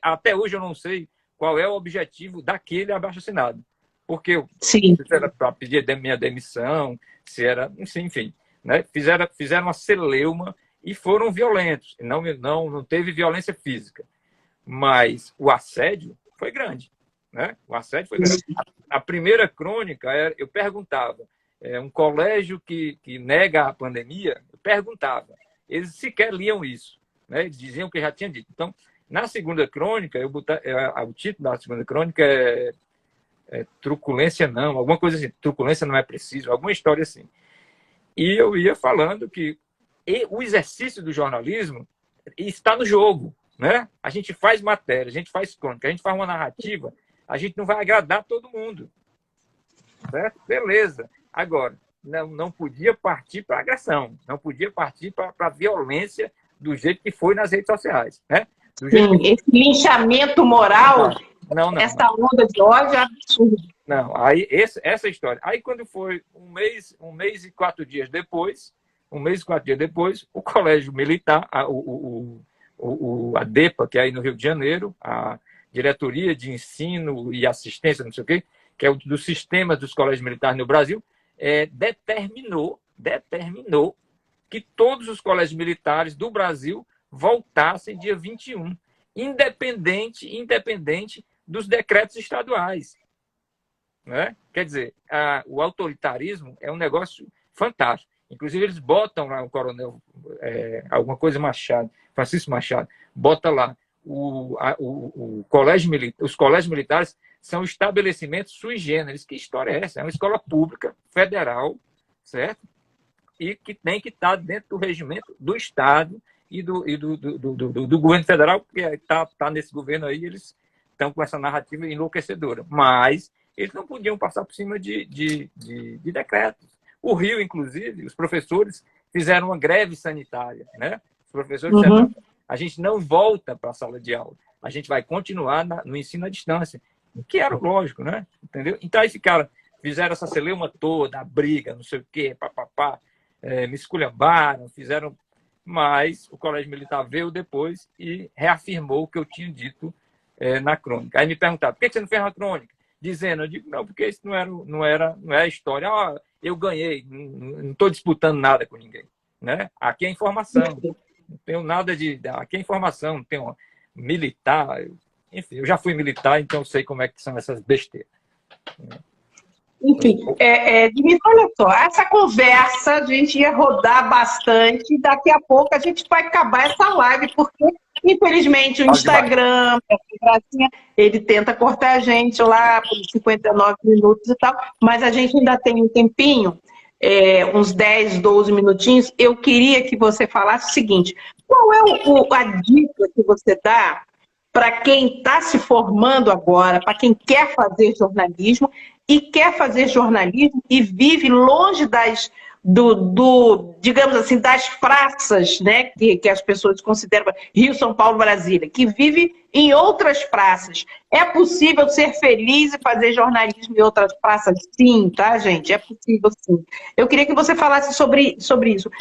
até hoje eu não sei qual é o objetivo daquele abaixo-assinado. Porque se era para pedir minha demissão, se era... Enfim, né? Fizeram uma celeuma e foram violentos. Não teve violência física. Mas o assédio foi grande. Né? O assédio foi grande. A primeira crônica, eu perguntava, um colégio que nega a pandemia, eu perguntava. Eles sequer liam isso. Né? Eles diziam que já tinha dito. Então, na segunda crônica, o título da segunda crônica truculência não, alguma coisa assim, truculência não é preciso, alguma história assim. E eu ia falando que o exercício do jornalismo está no jogo, né? A gente faz matéria, a gente faz crônica, a gente faz uma narrativa, a gente não vai agradar todo mundo, certo? Beleza. Agora, não podia partir para agressão, não podia partir para a violência do jeito que foi nas redes sociais, né?
Esse linchamento moral, essa onda de ódio é absurda.
Não, aí essa história. Aí quando foi um mês e 4 dias depois, o Colégio Militar, a DEPA, que é aí no Rio de Janeiro, a Diretoria de Ensino e Assistência, não sei o quê, que é do sistema dos colégios militares no Brasil, determinou que todos os colégios militares do Brasil voltassem dia 21, independente dos decretos estaduais. Né? Quer dizer, o autoritarismo é um negócio fantástico. Inclusive, eles botam lá o coronel, alguma coisa Machado, Francisco Machado, bota lá, os colégios militares são estabelecimentos sui generis. Que história é essa? É uma escola pública, federal, certo? E que tem que estar dentro do regimento do Estado e do governo federal, porque está nesse governo aí, eles estão com essa narrativa enlouquecedora. Mas eles não podiam passar por cima de decretos. O Rio, inclusive, os professores fizeram uma greve sanitária. Né? Os professores disseram, a gente não volta para a sala de aula, a gente vai continuar no ensino à distância, que era lógico, né? Entendeu? Então aí fizeram essa celeuma toda, a briga, não sei o quê, papapá, me esculhambaram, fizeram... Mas o Colégio Militar veio depois e reafirmou o que eu tinha dito na crônica. Aí me perguntaram, por que você não fez uma crônica? Dizendo, eu digo, não, porque isso não é a história. Eu ganhei, não estou disputando nada com ninguém. Né? Aqui é informação, não tenho nada de... Aqui é informação, não tenho militar. Enfim, eu já fui militar, então eu sei como é que são essas besteiras.
Enfim, Dmitry, olha só, essa conversa a gente ia rodar bastante, daqui a pouco a gente vai acabar essa live, porque, infelizmente, o Instagram, ele tenta cortar a gente lá por 59 minutos e tal, mas a gente ainda tem um tempinho, uns 10, 12 minutinhos. Eu queria que você falasse o seguinte, qual é a dica que você dá para quem está se formando agora, para quem quer fazer jornalismo e quer fazer jornalismo e vive longe digamos assim, das praças, né, que as pessoas consideram Rio, São Paulo, Brasília, que vive em outras praças. É possível ser feliz e fazer jornalismo em outras praças? Sim, tá, gente? É possível, sim. Eu queria que você falasse sobre isso.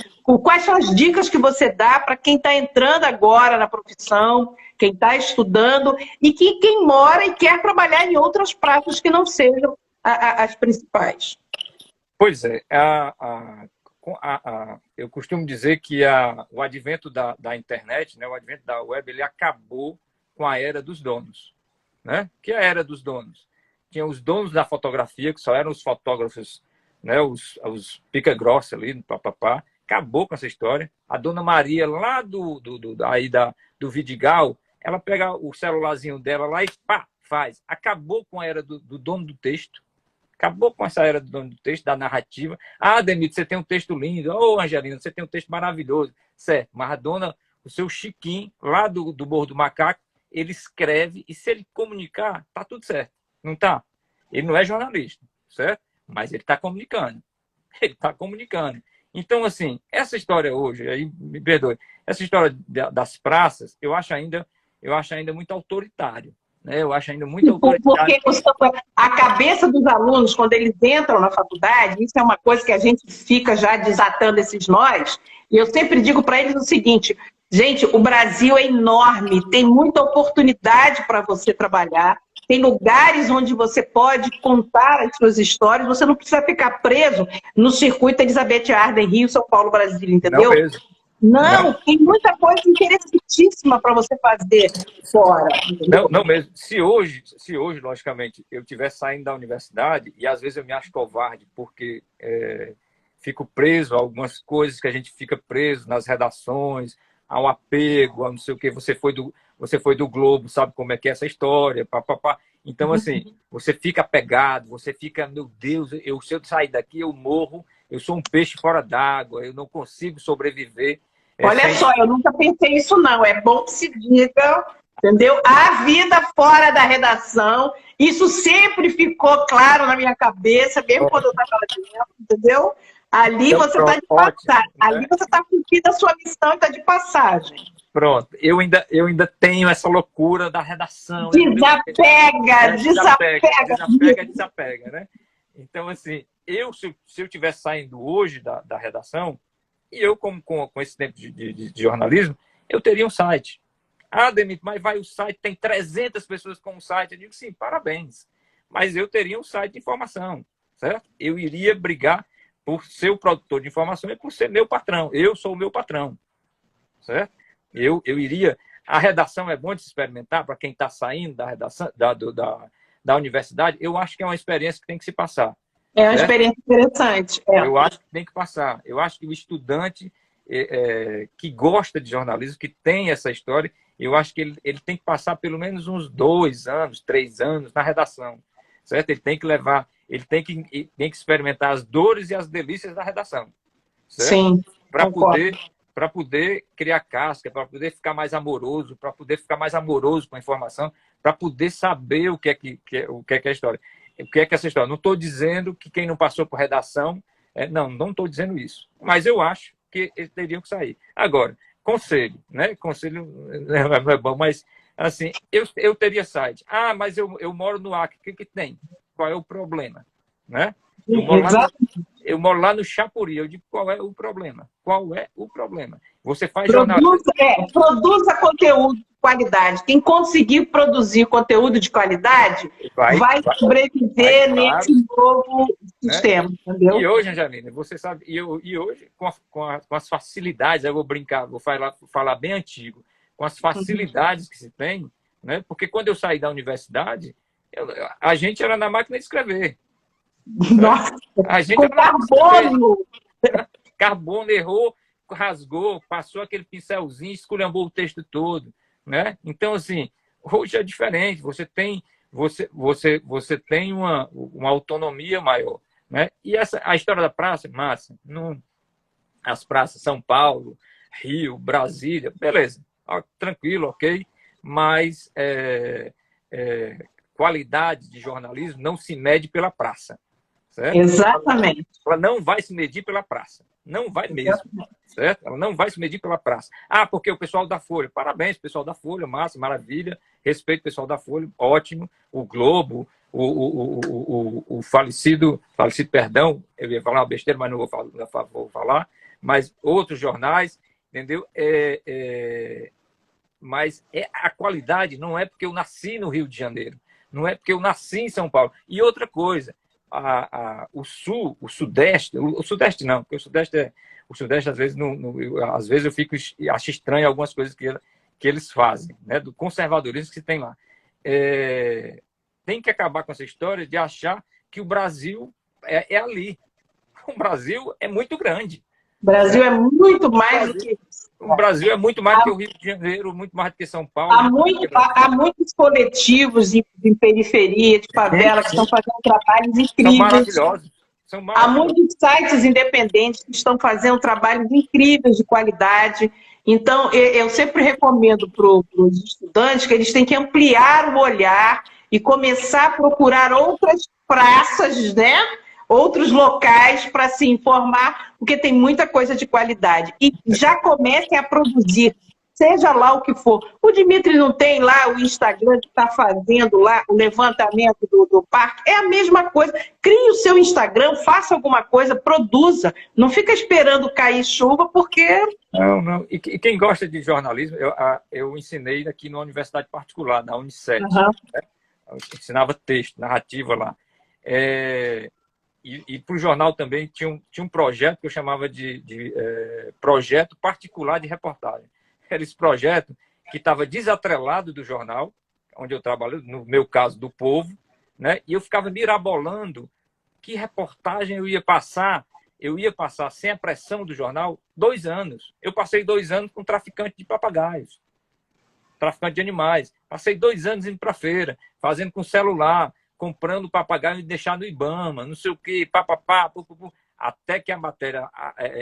Quais são as dicas que você dá para quem está entrando agora na profissão, quem está estudando, e quem mora e quer trabalhar em outras praças que não sejam as principais?
Pois é, eu costumo dizer que o advento da internet, né, o advento da web, ele acabou com a era dos donos. Né? Que é a era dos donos? Tinha os donos da fotografia, que só eram os fotógrafos, né, os pica-grossa ali, papapá. Acabou com essa história. A dona Maria, lá do Vidigal, ela pega o celularzinho dela lá e pá, faz. Acabou com a era do dono do texto. Acabou com essa era do dono do texto, da narrativa. Ah, Denito, você tem um texto lindo. Ô, Angelina, você tem um texto maravilhoso. Certo, mas a dona, o seu Chiquinho, lá do Morro do Macaco, ele escreve e se ele comunicar, tá tudo certo. Não tá? Ele não é jornalista, certo? Mas ele está comunicando. Ele está comunicando. Então, assim, essa história hoje, aí me perdoe, essa história das praças, eu acho ainda muito autoritário. Né? Eu acho ainda muito autoritário.
Porque a cabeça dos alunos, quando eles entram na faculdade, isso é uma coisa que a gente fica já desatando esses nós, e eu sempre digo para eles o seguinte: gente, o Brasil é enorme, tem muita oportunidade para você trabalhar, tem lugares onde você pode contar as suas histórias, você não precisa ficar preso no circuito Elizabeth Arden, Rio, São Paulo, Brasília, entendeu?
Não mesmo.
Não, tem muita coisa interessantíssima para você fazer fora.
Não mesmo. Se hoje, logicamente, eu estiver saindo da universidade, e às vezes eu me acho covarde, porque fico preso a algumas coisas que a gente fica preso nas redações, ao apego, a não sei o que. Você foi do Globo, sabe como é que é essa história, papapá. Então, assim, você fica apegado, você fica, meu Deus, se eu sair daqui, eu morro, eu sou um peixe fora d'água, eu não consigo sobreviver.
Olha só, eu nunca pensei isso, não. É bom que se diga, entendeu? A vida fora da redação, isso sempre ficou claro na minha cabeça, mesmo quando eu estava lá dentro, entendeu? Ali então, você está de passagem, ali você está cumprindo a sua missão e está de passagem.
Pronto, eu ainda tenho essa loucura da redação. Desapega, né? Então, assim, se eu estivesse saindo hoje da redação, e eu, com esse tempo de jornalismo, eu teria um site. Ah, Denito, mas vai o site, tem 300 pessoas com um site. Eu digo, sim, parabéns. Mas eu teria um site de informação, certo? Eu iria brigar por ser o produtor de informação e por ser meu patrão. Eu sou o meu patrão, certo? Eu iria... A redação é bom de se experimentar para quem está saindo da redação, da universidade. Eu acho que é uma experiência que tem que se passar.
É uma experiência interessante.
Eu acho que tem que passar. Eu acho que o estudante que gosta de jornalismo, que tem essa história, eu acho que ele tem que passar pelo menos uns 2 anos, 3 anos na redação. Certo? Ele tem que levar, ele tem que experimentar as dores e as delícias da redação. Certo?
Sim.
Para poder criar casca, para poder ficar mais amoroso, com a informação, para poder saber o que é a história. O que é essa história? Não estou dizendo que quem não passou por redação... não estou dizendo isso. Mas eu acho que eles teriam que sair. Agora, conselho, né? Conselho não é bom, mas assim, eu teria site. Ah, mas eu moro no Acre. O que tem? Qual é o problema? Né? Eu moro lá no Chapuri. Eu digo, qual é o problema? Qual é o problema? Você faz jornalismo...
Produza conteúdo de qualidade. Quem conseguir produzir conteúdo de qualidade vai sobreviver nesse novo sistema, entendeu?
E hoje, Angelina, você sabe, e hoje, com as facilidades, eu vou brincar, vou falar bem antigo, com as facilidades que se tem, né? Porque quando eu saí da universidade, a gente era na máquina de escrever.
Nossa,
a gente
com carbono!
Carbono, errou, rasgou, passou aquele pincelzinho, esculhambou o texto todo, né? Então, assim, hoje é diferente. Você tem uma autonomia maior, né? E a história da praça, massa. As praças São Paulo, Rio, Brasília, beleza, tranquilo, ok, mas qualidade de jornalismo não se mede pela praça, certo?
Exatamente.
Ela não vai se medir pela praça. Não vai mesmo, certo? Ela não vai se medir pela praça. Ah, porque o pessoal da Folha. Parabéns, pessoal da Folha, massa, maravilha. Respeito o pessoal da Folha, ótimo. O Globo, o falecido, perdão, eu ia falar uma besteira, mas não vou falar. Mas outros jornais, entendeu? Mas a qualidade não é porque eu nasci no Rio de Janeiro. Não é porque eu nasci em São Paulo. E outra coisa, o Sul, o Sudeste não, porque o Sudeste às vezes, às vezes eu acho estranho algumas coisas que eles fazem, né, do conservadorismo que se tem lá. Tem que acabar com essa história de achar que o Brasil é ali. O Brasil é muito grande.
O Brasil é muito mais do que isso.
O Brasil é muito mais do que o Rio de Janeiro, muito mais do que São Paulo.
Há muitos coletivos em periferia, de favela, que estão fazendo trabalhos incríveis.
São maravilhosos.
Há muitos sites independentes que estão fazendo trabalhos incríveis de qualidade. Então, eu sempre recomendo para os estudantes que eles têm que ampliar o olhar e começar a procurar outras praças, né? Outros locais para se informar, porque tem muita coisa de qualidade. E já comecem a produzir, seja lá o que for. O Dimitri não tem lá o Instagram que está fazendo lá o levantamento do parque? É a mesma coisa. Crie o seu Instagram, faça alguma coisa, produza. Não fica esperando cair chuva, porque...
Não. E quem gosta de jornalismo, eu ensinei aqui numa universidade particular, na Unicef. Né? Eu ensinava texto, narrativa lá. E para o jornal também tinha um projeto que eu chamava de projeto particular de reportagem. Era esse projeto que estava desatrelado do jornal, onde eu trabalho, no meu caso, do Povo, né? E eu ficava mirabolando que reportagem eu ia passar. Eu ia passar sem a pressão do jornal 2 anos. Eu passei 2 anos com traficante de papagaios, traficante de animais. Passei 2 anos indo para a feira, fazendo com celular, comprando papagaio e deixar no Ibama, não sei o quê, papapá, até que a matéria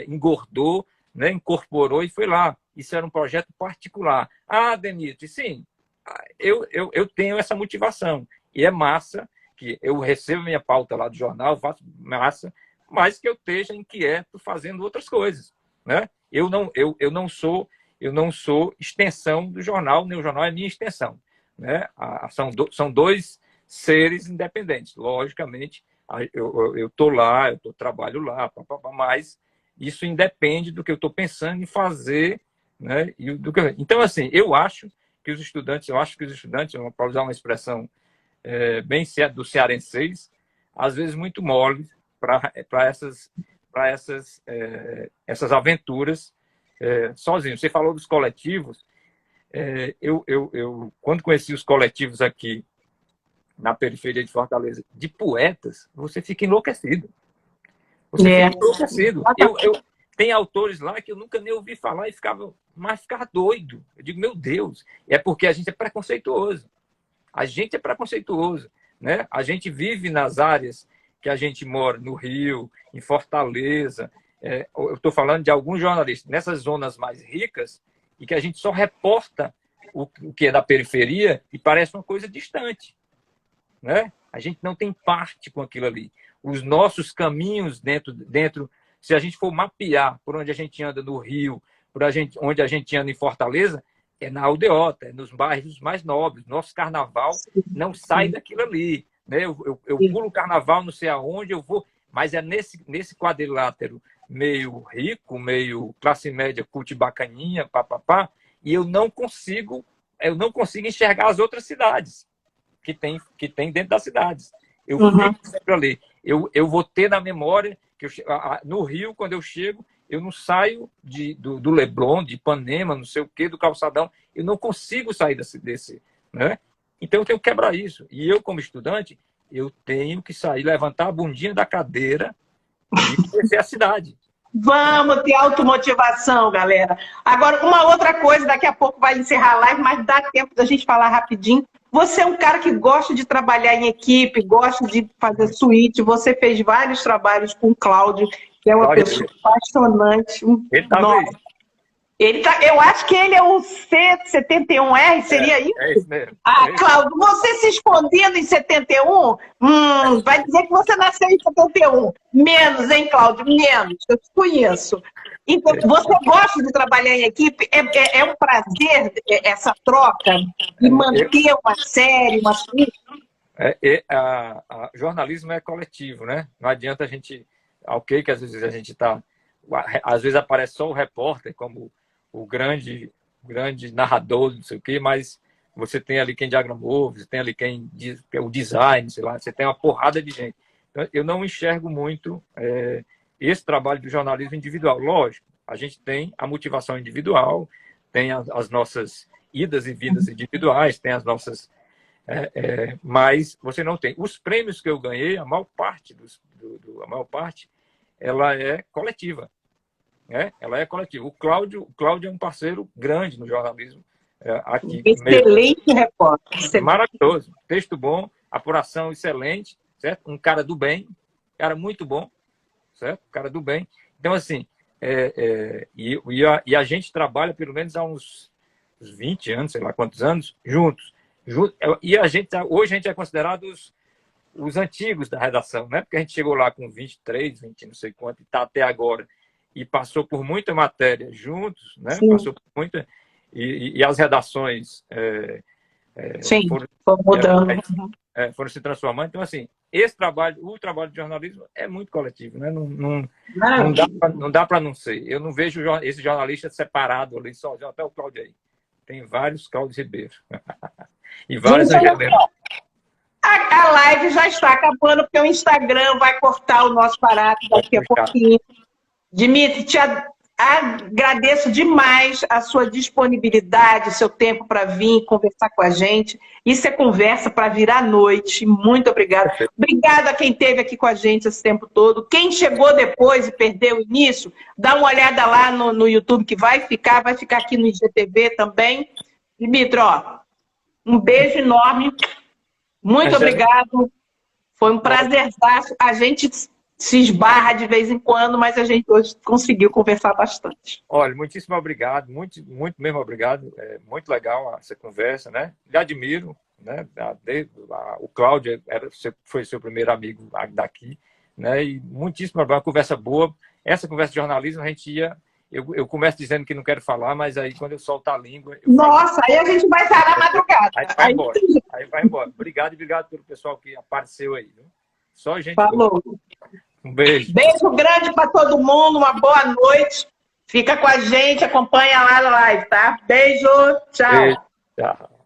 engordou, né, incorporou e foi lá. Isso era um projeto particular. Ah, Denise, sim, eu tenho essa motivação. E é massa que eu recebo minha pauta lá do jornal, faço massa, mas que eu esteja inquieto fazendo outras coisas. Né? Eu não sou extensão do jornal, nem o jornal é minha extensão. Né? São 2 seres independentes. Logicamente, eu estou lá, trabalho lá, mas isso independe do que eu estou pensando em fazer. Né? Então, assim, eu acho que os estudantes, para usar uma expressão bem do cearenseis, às vezes muito moles para essas aventuras sozinhos. Você falou dos coletivos. Eu quando conheci os coletivos aqui na periferia de Fortaleza, de poetas, você fica enlouquecido. Fica enlouquecido. Tem autores lá que eu nunca nem ouvi falar e ficava doido. Eu digo, meu Deus, é porque a gente é preconceituoso. Né? A gente vive nas áreas que a gente mora, no Rio, em Fortaleza. Eu estou falando de alguns jornalistas, nessas zonas mais ricas, e que a gente só reporta o que é da periferia e parece uma coisa distante. Né? A gente não tem parte com aquilo ali. Os nossos caminhos dentro, se a gente for mapear por onde a gente anda no Rio, onde a gente anda em Fortaleza, é na aldeota, é nos bairros mais nobres. Nosso carnaval não sai daquilo ali. Né? Eu pulo o carnaval, não sei aonde eu vou, mas é nesse quadrilátero meio rico, meio classe média, cult bacaninha, papapá, e eu não consigo enxergar as outras cidades que tem dentro das cidades. Eu fico sempre ali. Eu vou ter na memória que no Rio, quando eu chego, eu não saio do Leblon, de Ipanema, não sei o quê, do Calçadão. Eu não consigo sair desse, né? Então eu tenho que quebrar isso. E eu, como estudante, eu tenho que sair, levantar a bundinha da cadeira e conhecer a cidade.
Vamos ter automotivação, galera. Agora, uma outra coisa, daqui a pouco vai encerrar a live, mas dá tempo da gente falar rapidinho. Você é um cara que gosta de trabalhar em equipe, gosta de fazer suíte. Você fez vários trabalhos com o Cláudio, que é uma pessoa apaixonante.
Ele estava aí.
Eu acho que ele é o C71R, seria isso?
É isso mesmo.
Ah, Cláudio, você se escondendo em 71? Vai dizer que você nasceu em 71. Menos, hein, Cláudio? Menos. Eu te conheço. Então, você gosta de trabalhar em equipe? É um prazer essa troca e manter uma série, uma suíte?
Jornalismo é coletivo, né? Não adianta a gente... Ok, que às vezes a gente está... Às vezes aparece só o repórter, como o grande narrador, não sei o quê, mas você tem ali quem diagramou, você tem ali quem diz o design, sei lá, você tem uma porrada de gente. Então, eu não enxergo muito esse trabalho do jornalismo individual. Lógico, a gente tem a motivação individual, tem as nossas idas e vindas individuais, tem as nossas... mas você não tem. Os prêmios que eu ganhei, a maior parte, ela é coletiva. Ela é coletiva. O Cláudio é um parceiro grande no jornalismo aqui.
Excelente repórter. Excelente.
Maravilhoso. Texto bom, apuração excelente, certo? Um cara do bem, cara muito bom, certo? Cara do bem. Então, assim, e a gente trabalha pelo menos há uns 20 anos, sei lá quantos anos, juntos. E hoje a gente é considerado os antigos da redação, né? Porque a gente chegou lá com 23, 20, não sei quanto, e está até agora. E passou por muita matéria juntos, né?
Sim.
Passou por muita... E as redações
sim, foram mudando.
Foram se transformando. Então, assim, o trabalho de jornalismo é muito coletivo, né? Não dá para não ser. Eu não vejo esse jornalista separado ali sozinho, até o Cláudio aí. Tem vários Cláudio Ribeiro. E vários Angelenos.
A live já está acabando, porque o Instagram vai cortar o nosso barato daqui a pouquinho. Dimitri, te agradeço demais a sua disponibilidade, seu tempo para vir conversar com a gente. Isso é conversa para virar noite. Muito obrigada. Obrigada a quem esteve aqui com a gente esse tempo todo. Quem chegou depois e perdeu o início, dá uma olhada lá no YouTube, que vai ficar aqui no IGTV também. Dimitri, um beijo enorme. Muito obrigado. Foi um prazerzaço. A gente se esbarra de vez em quando, mas a gente hoje conseguiu conversar bastante.
Olha, muitíssimo obrigado, muito mesmo obrigado. É muito legal essa conversa, né? Lhe admiro, né? O Cláudio foi seu primeiro amigo daqui, né? E muitíssimo obrigado, uma conversa boa. Essa conversa de jornalismo, a gente ia... Eu começo dizendo que não quero falar, mas aí quando eu solto a língua...
Nossa, aí a gente vai estar na madrugada.
Aí vai embora. Obrigado pelo pessoal que apareceu aí. Viu? Só gente...
Falou.
Um beijo.
Beijo grande para todo mundo, uma boa noite. Fica com a gente, acompanha lá na live, tá? Beijo, tchau.
Beijo, tchau.